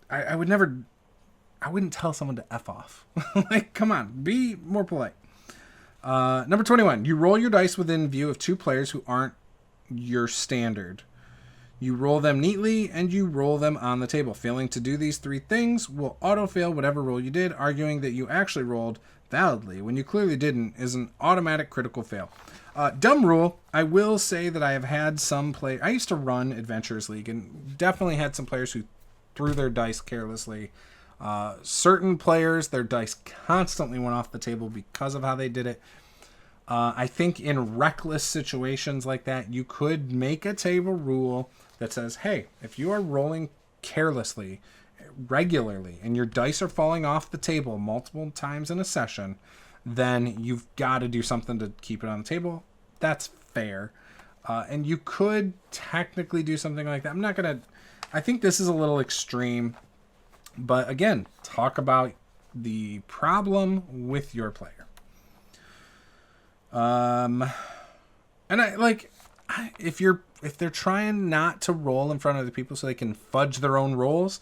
I wouldn't tell someone to F off. Like, come on, be more polite. Number 21, you roll your dice within view of two players who aren't your standard. You roll them neatly and you roll them on the table. Failing to do these three things will auto-fail whatever roll you did. Arguing that you actually rolled validly when you clearly didn't is an automatic critical fail. Dumb rule. I will say that I have had some I used to run Adventurers League and definitely had some players who threw their dice carelessly. Certain players, their dice constantly went off the table because of how they did it. I think in reckless situations like that, you could make a table rule that says, hey, if you are rolling carelessly, regularly, and your dice are falling off the table multiple times in a session, then you've got to do something to keep it on the table. That's fair. And you could technically do something like that. I think this is a little extreme. But again, talk about the problem with your player. And if they're trying not to roll in front of the people so they can fudge their own rolls,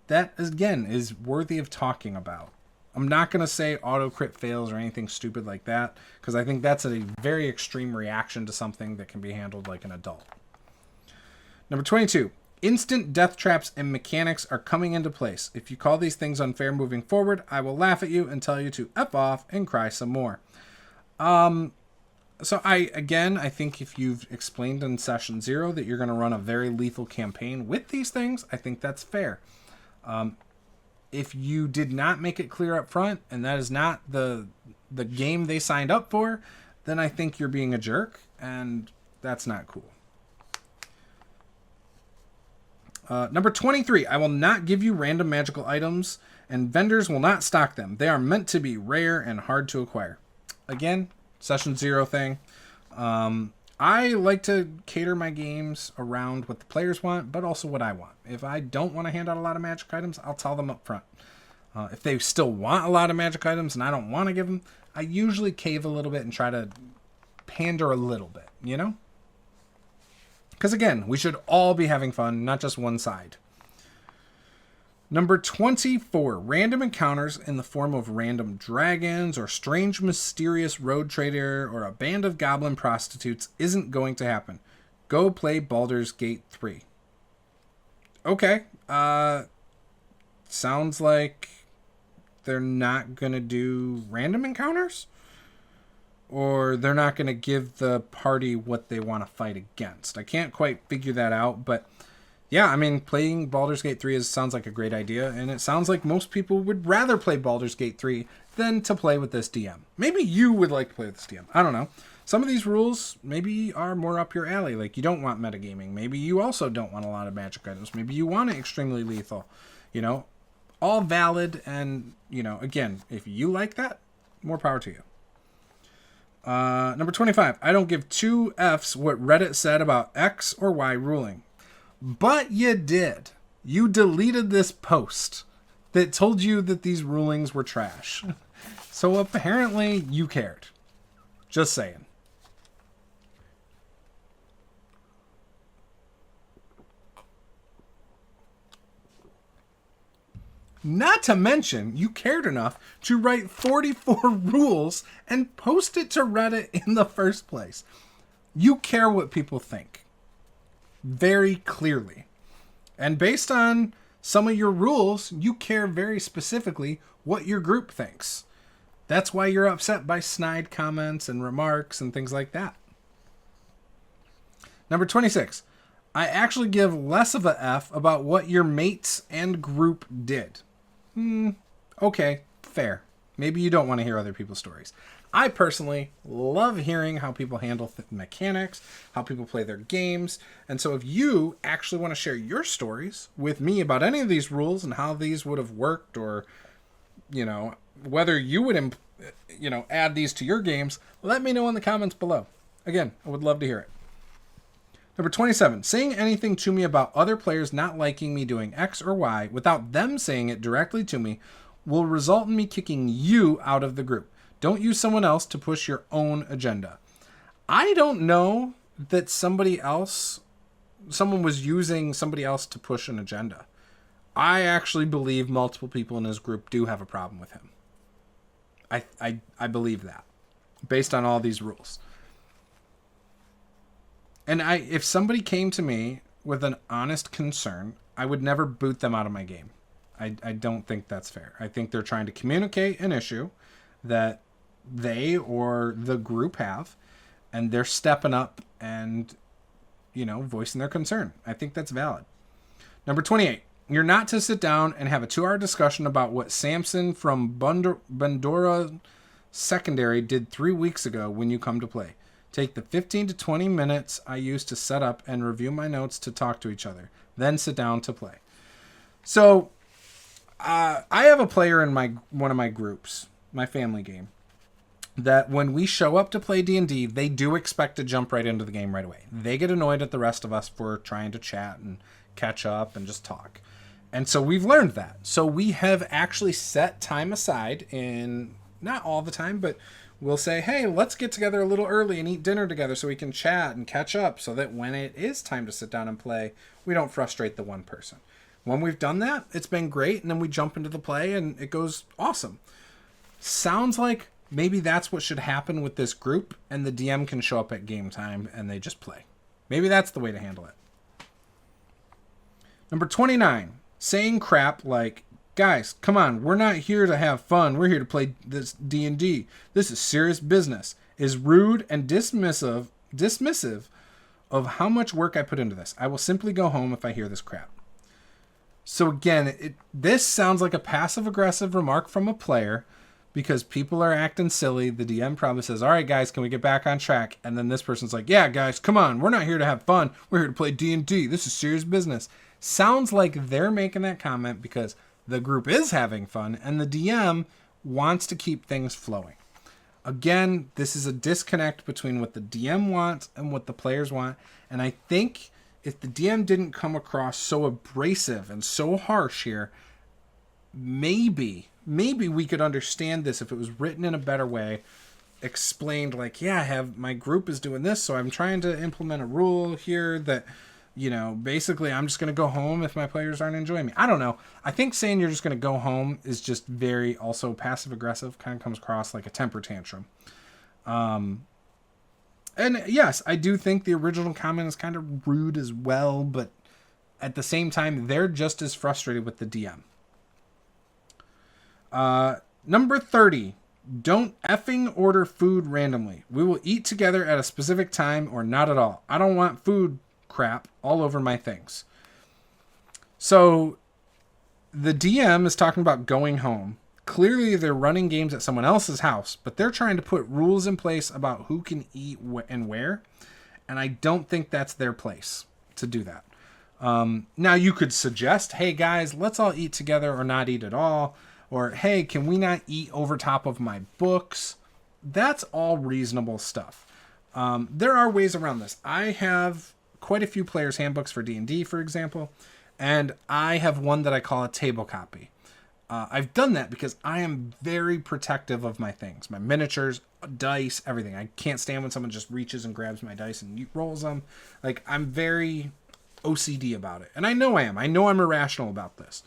that again is worthy of talking about. I'm not going to say auto crit fails or anything stupid like that, because I think that's a very extreme reaction to something that can be handled like an adult. Number 22. Instant death traps and mechanics are coming into place. If you call these things unfair moving forward, I will laugh at you and tell you to F off and cry some more. So I think if you've explained in session 0 that you're going to run a very lethal campaign with these things, I think that's fair. If you did not make it clear up front and that is not the game they signed up for, then I think you're being a jerk, and that's not cool. Number 23, I will not give you random magical items, and vendors will not stock them. They are meant to be rare and hard to acquire. Again, session 0 thing. I like to cater my games around what the players want, but also what I want. If I don't want to hand out a lot of magic items, I'll tell them up front. If they still want a lot of magic items and I don't want to give them, I usually cave a little bit and try to pander a little bit, you know? Because again, we should all be having fun, not just one side. Number 24, random encounters in the form of random dragons or strange mysterious road trader or a band of goblin prostitutes isn't going to happen. Go play Baldur's Gate 3. Okay, sounds like they're not going to do random encounters? Or they're not going to give the party what they want to fight against. I can't quite figure that out, but yeah, I mean, playing Baldur's Gate 3 sounds like a great idea, and it sounds like most people would rather play Baldur's Gate 3 than to play with this DM. Maybe you would like to play with this DM. I don't know. Some of these rules maybe are more up your alley. Like, you don't want metagaming. Maybe you also don't want a lot of magic items. Maybe you want it extremely lethal. You know, all valid, and, you know, again, if you like that, more power to you. Number 25, I don't give two Fs what Reddit said about X or Y ruling. But you did. You deleted this post that told you that these rulings were trash. So apparently you cared. Just saying. Not to mention, you cared enough to write 44 rules and post it to Reddit in the first place. You care what people think. Very clearly. And based on some of your rules, you care very specifically what your group thinks. That's why you're upset by snide comments and remarks and things like that. Number 26. I actually give less of a F about what your mates and group did. Okay, fair. Maybe you don't want to hear other people's stories. I personally love hearing how people handle mechanics, how people play their games. And so if you actually want to share your stories with me about any of these rules and how these would have worked, or, whether you would, add these to your games, let me know in the comments below. Again, I would love to hear it. Number 27, saying anything to me about other players not liking me doing X or Y without them saying it directly to me will result in me kicking you out of the group. Don't use someone else to push your own agenda. I don't know that someone was using somebody else to push an agenda. I actually believe multiple people in his group do have a problem with him. I believe that, based on all these rules. And if somebody came to me with an honest concern, I would never boot them out of my game. I don't think that's fair. I think they're trying to communicate an issue that they or the group have, and they're stepping up and, voicing their concern. I think that's valid. Number 28, you're not to sit down and have a 2-hour discussion about what Samson from Bandora Secondary did 3 weeks ago when you come to play. Take the 15 to 20 minutes I use to set up and review my notes to talk to each other. Then sit down to play. So, I have a player in one of my groups, my family game, that when we show up to play D&D, they do expect to jump right into the game right away. They get annoyed at the rest of us for trying to chat and catch up and just talk. And so we've learned that. So we have actually set time aside in, not all the time, but we'll say, hey, let's get together a little early and eat dinner together so we can chat and catch up, so that when it is time to sit down and play, we don't frustrate the one person. When we've done that, it's been great, and then we jump into the play and it goes awesome. Sounds like maybe that's what should happen with this group, and the DM can show up at game time and they just play. Maybe that's the way to handle it. Number 29, saying crap like, guys, come on, we're not here to have fun. We're here to play this D&D. This is serious business. Is rude and dismissive of how much work I put into this. I will simply go home if I hear this crap. So again, this sounds like a passive-aggressive remark from a player because people are acting silly. The DM probably says, all right, guys, can we get back on track? And then this person's like, yeah, guys, come on. We're not here to have fun. We're here to play D&D. This is serious business. Sounds like they're making that comment because the group is having fun, and the DM wants to keep things flowing. Again, this is a disconnect between what the DM wants and what the players want. And I think if the DM didn't come across so abrasive and so harsh here, maybe we could understand this if it was written in a better way, explained like, yeah, my group is doing this, so I'm trying to implement a rule here that, basically I'm just going to go home if my players aren't enjoying me. I don't know. I think saying you're just going to go home is just very also passive aggressive, kind of comes across like a temper tantrum. And yes, I do think the original comment is kind of rude as well, but at the same time, they're just as frustrated with the DM. Number 30, don't effing order food randomly. We will eat together at a specific time or not at all. I don't want food crap all over my things. So the DM is talking about going home. Clearly they're running games at someone else's house, but they're trying to put rules in place about who can eat and where. And I don't think that's their place to do that. Now you could suggest, hey guys, let's all eat together or not eat at all. Or, hey, can we not eat over top of my books? That's all reasonable stuff. There are ways around this. I have quite a few players' handbooks for D&D, for example, And I have one that I call a table copy. I've done that because I am very protective of my things, my miniatures, dice, everything. I can't stand when someone just reaches and grabs my dice and rolls them. Like, I'm very OCD about it. And I know I am. I know I'm irrational about this.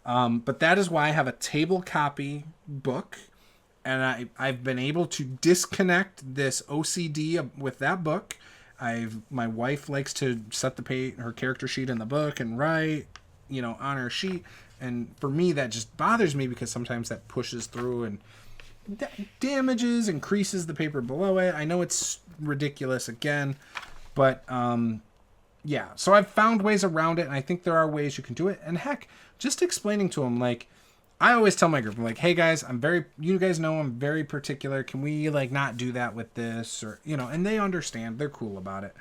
But that is why I have a table copy book. And I've been able to disconnect this OCD with that book. My wife likes to set her character sheet in the book and write, on her sheet. And for me, that just bothers me because sometimes that pushes through and damages and creases the paper below it. I know it's ridiculous again, but yeah. So I've found ways around it, and I think there are ways you can do it. And heck, just explaining to them, like, I always tell my group, I'm like, hey guys, you guys know I'm very particular. Can we not do that with this? Or, and they understand. They're cool about it.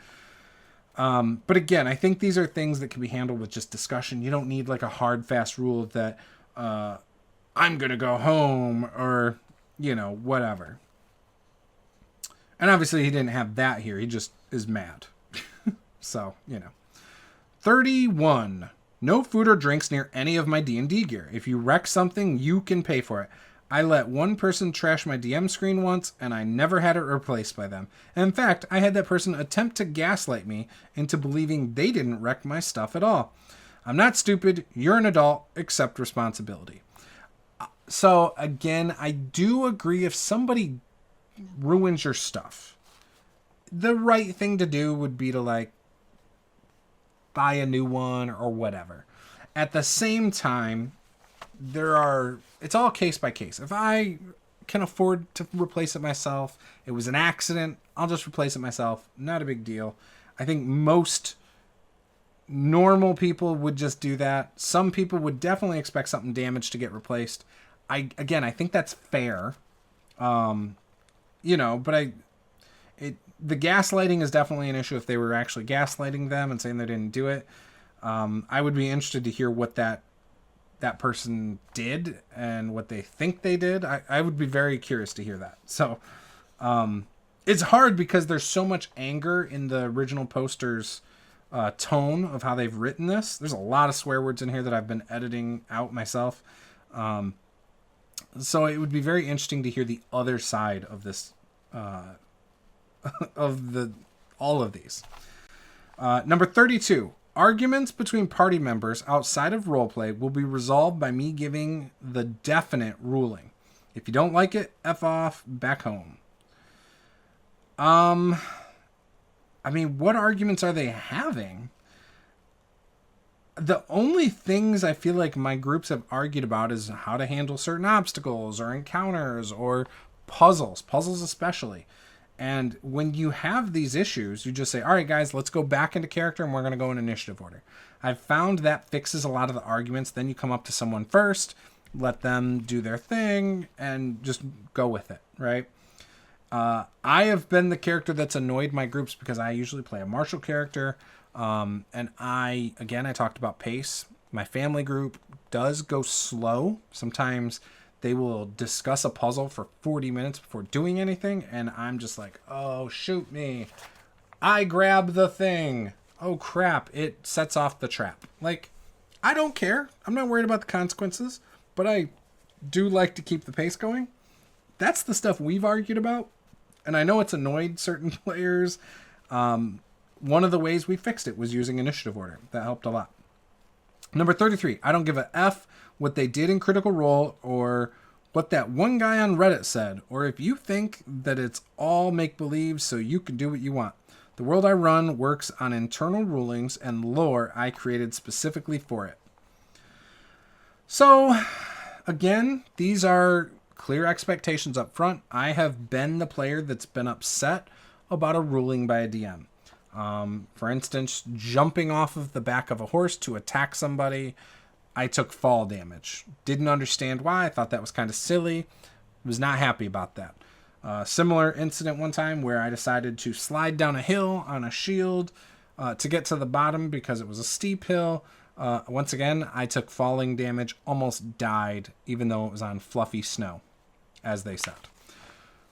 But again, I think these are things that can be handled with just discussion. You don't need a hard, fast rule that, I'm going to go home or, whatever. And obviously he didn't have that here. He just is mad. So, 31. No food or drinks near any of my D&D gear. If you wreck something, you can pay for it. I let one person trash my DM screen once, and I never had it replaced by them. And in fact, I had that person attempt to gaslight me into believing they didn't wreck my stuff at all. I'm not stupid. You're an adult. Accept responsibility. So, again, I do agree if somebody ruins your stuff, the right thing to do would be to, buy a new one or whatever. At the same time, it's all case by case. If I can afford to replace it myself, it was an accident, I'll just replace it myself. Not a big deal. I think most normal people would just do that. Some people would definitely expect something damaged to get replaced. I think that's fair. But the gaslighting is definitely an issue if they were actually gaslighting them and saying they didn't do it. I would be interested to hear what that person did and what they think they did. I would be very curious to hear that. So it's hard because there's so much anger in the original poster's tone of how they've written this. There's a lot of swear words in here that I've been editing out myself. So it would be very interesting to hear the other side of this, all of these. Number 32. Arguments between party members outside of roleplay will be resolved by me giving the definite ruling. If you don't like it, F off, back home. What arguments are they having? The only things I feel like my groups have argued about is how to handle certain obstacles or encounters or puzzles especially. And when you have these issues, you just say, all right, guys, let's go back into character and we're going to go in initiative order. I've found that fixes a lot of the arguments. Then you come up to someone first, let them do their thing, and just go with it, right? I have been the character that's annoyed my groups because I usually play a martial character. And I talked about pace. My family group does go slow. Sometimes they will discuss a puzzle for 40 minutes before doing anything, and I'm just like, oh, shoot me. I grab the thing. Oh, crap. It sets off the trap. I don't care. I'm not worried about the consequences, but I do like to keep the pace going. That's the stuff we've argued about, and I know it's annoyed certain players. One of the ways we fixed it was using initiative order. That helped a lot. Number 33. I don't give a F what they did in Critical Role or what that one guy on Reddit said, or if you think that it's all make-believe so you can do what you want. The world I run works on internal rulings and lore I created specifically for it. So, again, these are clear expectations up front. I have been the player that's been upset about a ruling by a DM. For instance, jumping off of the back of a horse to attack somebody, I took fall damage. Didn't understand why. I thought that was kind of silly. Was not happy about that. Similar incident one time where I decided to slide down a hill on a shield to get to the bottom because it was a steep hill. Once again, I took falling damage, almost died, even though it was on fluffy snow, as they said.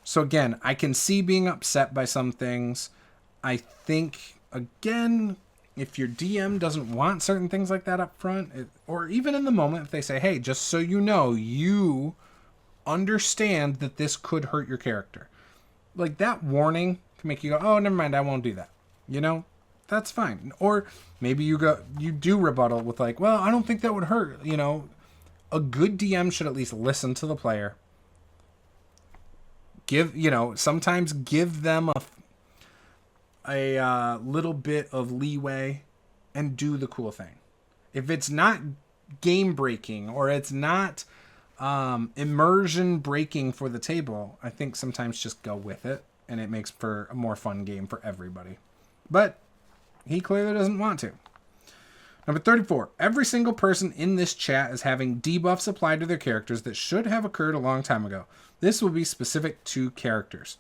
So again, I can see being upset by some things. I think, again, if your DM doesn't want certain things like that up front, or even in the moment, if they say, hey, just so you know, you understand that this could hurt your character. Like, that warning can make you go, oh, never mind, I won't do that. You know, that's fine. Or maybe you do rebuttal with like, well, I don't think that would hurt. You know, a good DM should at least listen to the player. Sometimes give them a little bit of leeway and do the cool thing. If it's not game breaking or it's not immersion breaking for the table, I think sometimes just go with it, and it makes for a more fun game for everybody. But he clearly doesn't want to. Number 34. Every single person in this chat is having debuffs applied to their characters that should have occurred a long time ago. This will be specific to characters.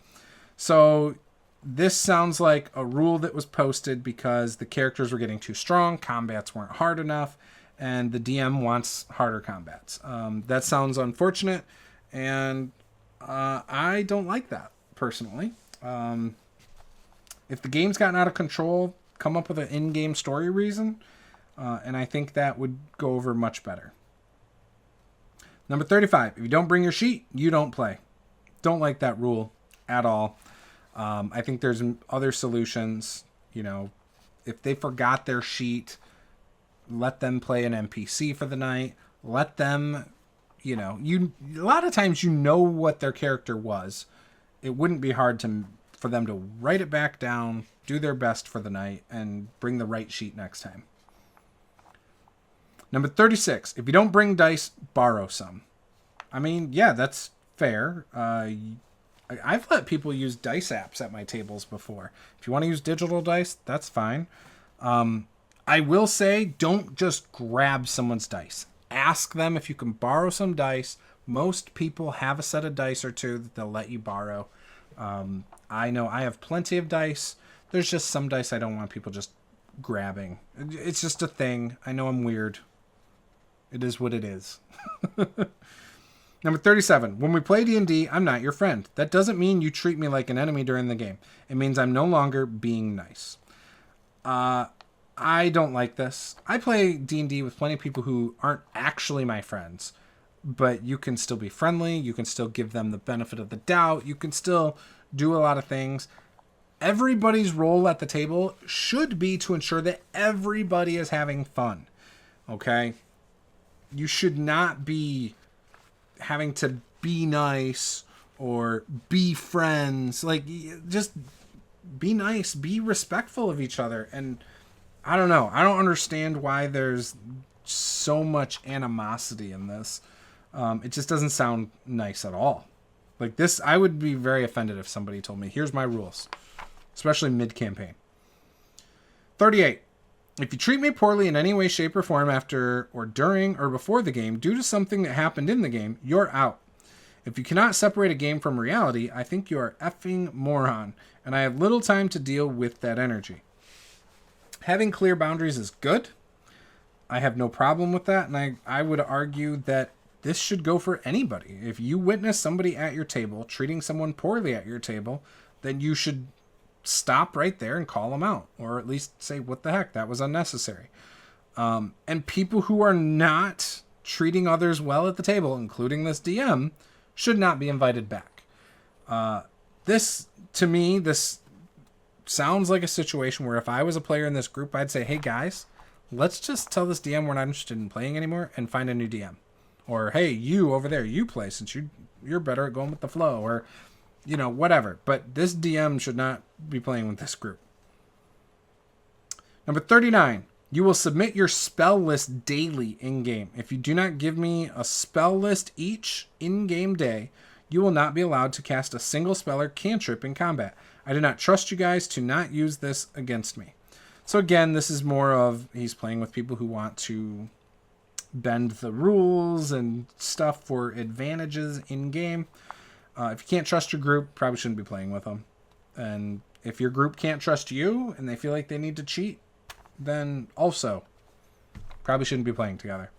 So this sounds like a rule that was posted because the characters were getting too strong, combats weren't hard enough, and the DM wants harder combats. That sounds unfortunate, and I don't like that, personally. If the game's gotten out of control, come up with an in-game story reason, and I think that would go over much better. Number 35. If you don't bring your sheet, you don't play. Don't like that rule at all. I think there's other solutions. You know, if they forgot their sheet, let them play an NPC for the night. Let them, a lot of times you know what their character was. It wouldn't be hard for them to write it back down, do their best for the night, and bring the right sheet next time. Number 36. If you don't bring dice, borrow some. I mean, yeah, that's fair. I've let people use dice apps at my tables before. If you want to use digital dice, that's fine. I will say, don't just grab someone's dice. Ask them if you can borrow some dice. Most people have a set of dice or two that they'll let you borrow. I know I have plenty of dice. There's just some dice I don't want people just grabbing. It's just a thing. I know I'm weird. It is what it is. Number 37. When we play D&D, I'm not your friend. That doesn't mean you treat me like an enemy during the game. It means I'm no longer being nice. I don't like this. I play D&D with plenty of people who aren't actually my friends, but you can still be friendly. You can still give them the benefit of the doubt. You can still do a lot of things. Everybody's role at the table should be to ensure that everybody is having fun. Okay? You should not be having to be nice or be friends. Like, just be nice, be respectful of each other. And I don't know. I don't understand why there's so much animosity in this. It just doesn't sound nice at all. Like this, I would be very offended if somebody told me, here's my rules, especially mid-campaign. 38. If you treat me poorly in any way, shape, or form after or during or before the game due to something that happened in the game, you're out. If you cannot separate a game from reality, I think you are effing moron, and I have little time to deal with that energy. Having clear boundaries is good. I have no problem with that, and I would argue that this should go for anybody. If you witness somebody at your table treating someone poorly at your table, then you should stop right there and call them out, or at least say, what the heck, that was unnecessary. And people who are not treating others well at the table, including this DM, should not be invited back. This sounds like a situation where if I was a player in this group, I'd say, hey guys, let's just tell this DM we're not interested in playing anymore and find a new DM. Or, hey, you over there, you play since you're better at going with the flow, or whatever. But this DM should not be playing with this group. Number 39. You will submit your spell list daily in-game. If you do not give me a spell list each in-game day, you will not be allowed to cast a single spell or cantrip in combat. I do not trust you guys to not use this against me. So again, this is more of he's playing with people who want to bend the rules and stuff for advantages in-game. If you can't trust your group, probably shouldn't be playing with them. And if your group can't trust you and they feel like they need to cheat, then also probably shouldn't be playing together.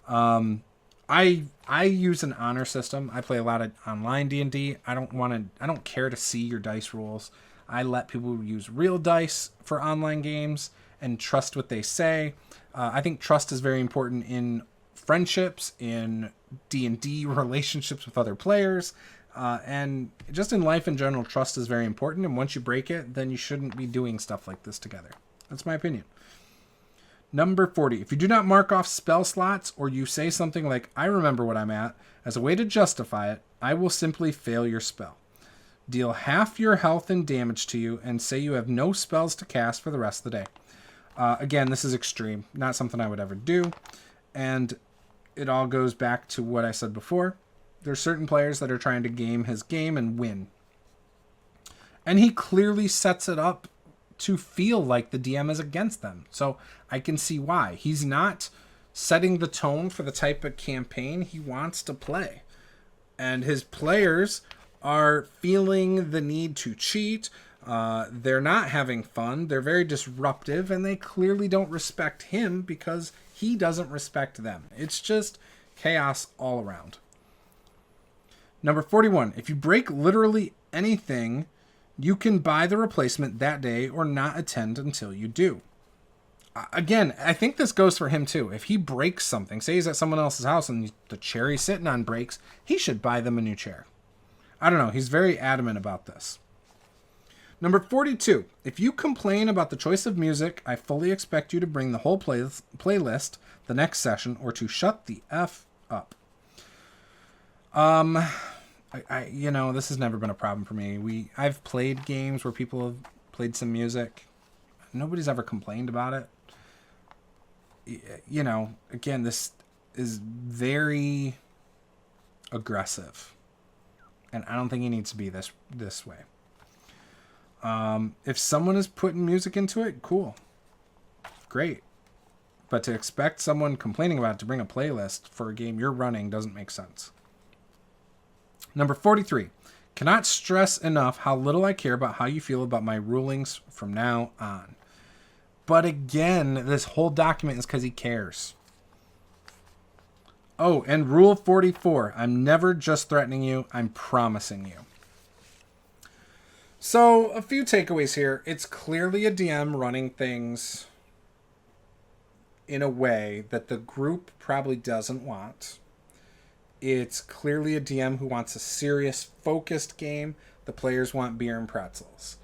I use an honor system. I play a lot of online D&D. I don't care to see your dice rules. I let people use real dice for online games, and trust what they say. I think trust is very important in friendships, in D&D relationships with other players, and just in life in general. Trust is very important, and once you break it, then you shouldn't be doing stuff like this together. That's my opinion. Number 40. If you do not mark off spell slots, or you say something like, I remember what I'm at, as a way to justify it, I will simply fail your spell. Deal half your health and damage to you, and say you have no spells to cast for the rest of the day. Again, this is extreme. Not something I would ever do. And it all goes back to what I said before. There's certain players that are trying to game his game and win. And he clearly sets it up to feel like the DM is against them. So I can see why. He's not setting the tone for the type of campaign he wants to play. And his players are feeling the need to cheat. They're not having fun. They're very disruptive, and they clearly don't respect him because he doesn't respect them. It's just chaos all around. Number 41. If you break literally anything, you can buy the replacement that day or not attend until you do. Again, I think this goes for him too. If he breaks something, say he's at someone else's house and the chair he's sitting on breaks, he should buy them a new chair. I don't know. He's very adamant about this. Number 42. If you complain about the choice of music, I fully expect you to bring the whole playlist the next session or to shut the F up. This has never been a problem for me. I've played games where people have played some music. Nobody's ever complained about it. Again, this is very aggressive. And I don't think he needs to be this way. If someone is putting music into it, cool. Great. But to expect someone complaining about it to bring a playlist for a game you're running doesn't make sense. Number 43. Cannot stress enough how little I care about how you feel about my rulings from now on. But again, this whole document is because he cares. Oh, and rule 44. I'm never just threatening you. I'm promising you. So, a few takeaways here. It's clearly a DM running things in a way that the group probably doesn't want. It's clearly a DM who wants a serious, focused game. The players want beer and pretzels.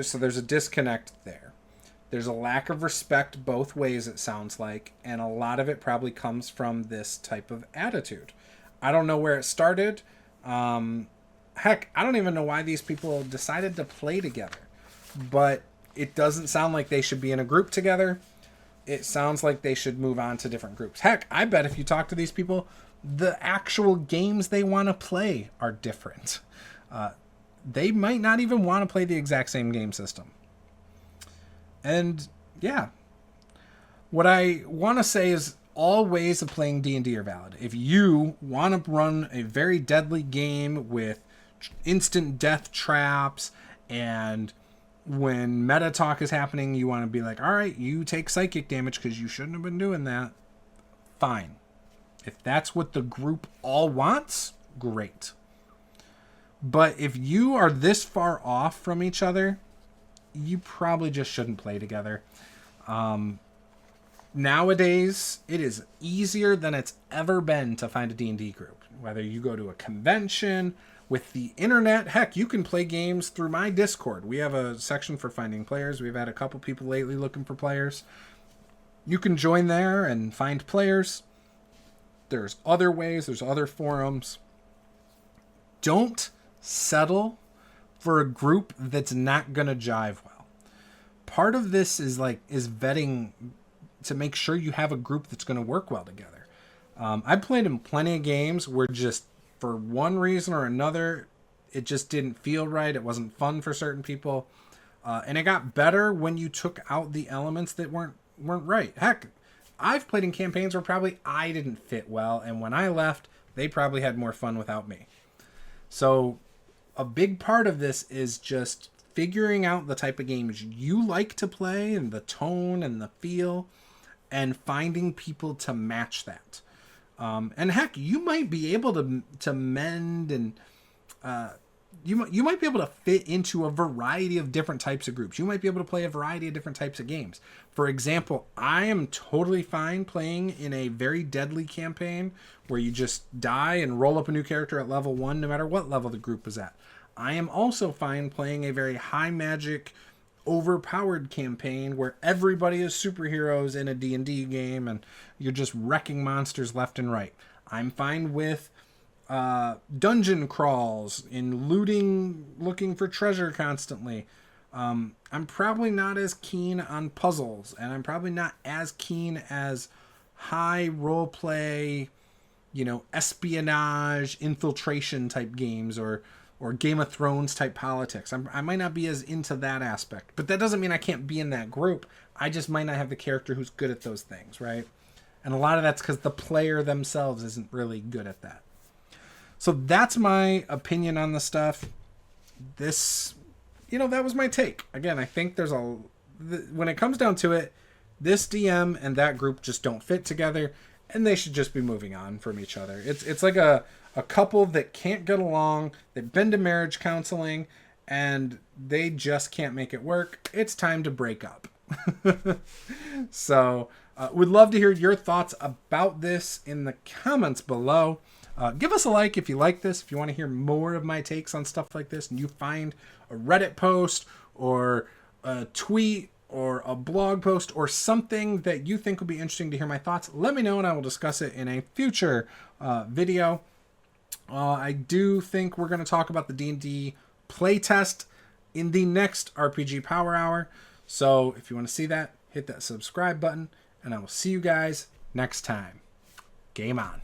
So there's a disconnect there. There's a lack of respect both ways, it sounds like, and a lot of it probably comes from this type of attitude. I don't know where it started. Heck, I don't even know why these people decided to play together. But it doesn't sound like they should be in a group together. It sounds like they should move on to different groups. Heck, I bet if you talk to these people, the actual games they want to play are different. They might not even want to play the exact same game system. And yeah, what I want to say is all ways of playing D&D are valid. If you want to run a very deadly game with instant death traps, and when meta talk is happening, you want to be like, all right, you take psychic damage because you shouldn't have been doing that. Fine. If that's what the group all wants, great. But if you are this far off from each other, you probably just shouldn't play together. Nowadays, it is easier than it's ever been to find a D&D group. Whether you go to a convention, with the internet, heck, you can play games through my Discord. We have a section for finding players. We've had a couple people lately looking for players. You can join there and find players. There's other ways. There's other forums. Don't settle for a group that's not going to jive well. Part of this is vetting to make sure you have a group that's going to work well together. I've played in plenty of games where just for one reason or another, it just didn't feel right. It wasn't fun for certain people. And it got better when you took out the elements that weren't right. Heck, I've played in campaigns where probably I didn't fit well, and when I left, they probably had more fun without me. So a big part of this is just figuring out the type of games you like to play and the tone and the feel, and finding people to match that. And heck, you might be able to mend and you might be able to fit into a variety of different types of groups. You might be able to play a variety of different types of games. For example, I am totally fine playing in a very deadly campaign where you just die and roll up a new character at level 1 no matter what level the group is at. I am also fine playing a very high magic, overpowered campaign where everybody is superheroes in a D&D game and you're just wrecking monsters left and right. I'm fine with dungeon crawls, in looting, looking for treasure constantly. I'm probably not as keen on puzzles, and I'm probably not as keen as high role play, espionage, infiltration type games, or Game of Thrones type politics. I might not be as into that aspect, but that doesn't mean I can't be in that group. I just might not have the character who's good at those things, right? And a lot of that's because the player themselves isn't really good at that. So that's my opinion on the stuff. This, that was my take. Again, I think when it comes down to it, this DM and that group just don't fit together, and they should just be moving on from each other. It's like a couple that can't get along. They've been to marriage counseling, and they just can't make it work. It's time to break up. So, would love to hear your thoughts about this in the comments below. Give us a like if you like this. If you want to hear more of my takes on stuff like this, and you find a Reddit post or a tweet or a blog post or something that you think would be interesting to hear my thoughts, let me know and I will discuss it in a future video. I do think we're going to talk about the D&D playtest in the next RPG Power Hour. So if you want to see that, hit that subscribe button, and I will see you guys next time. Game on.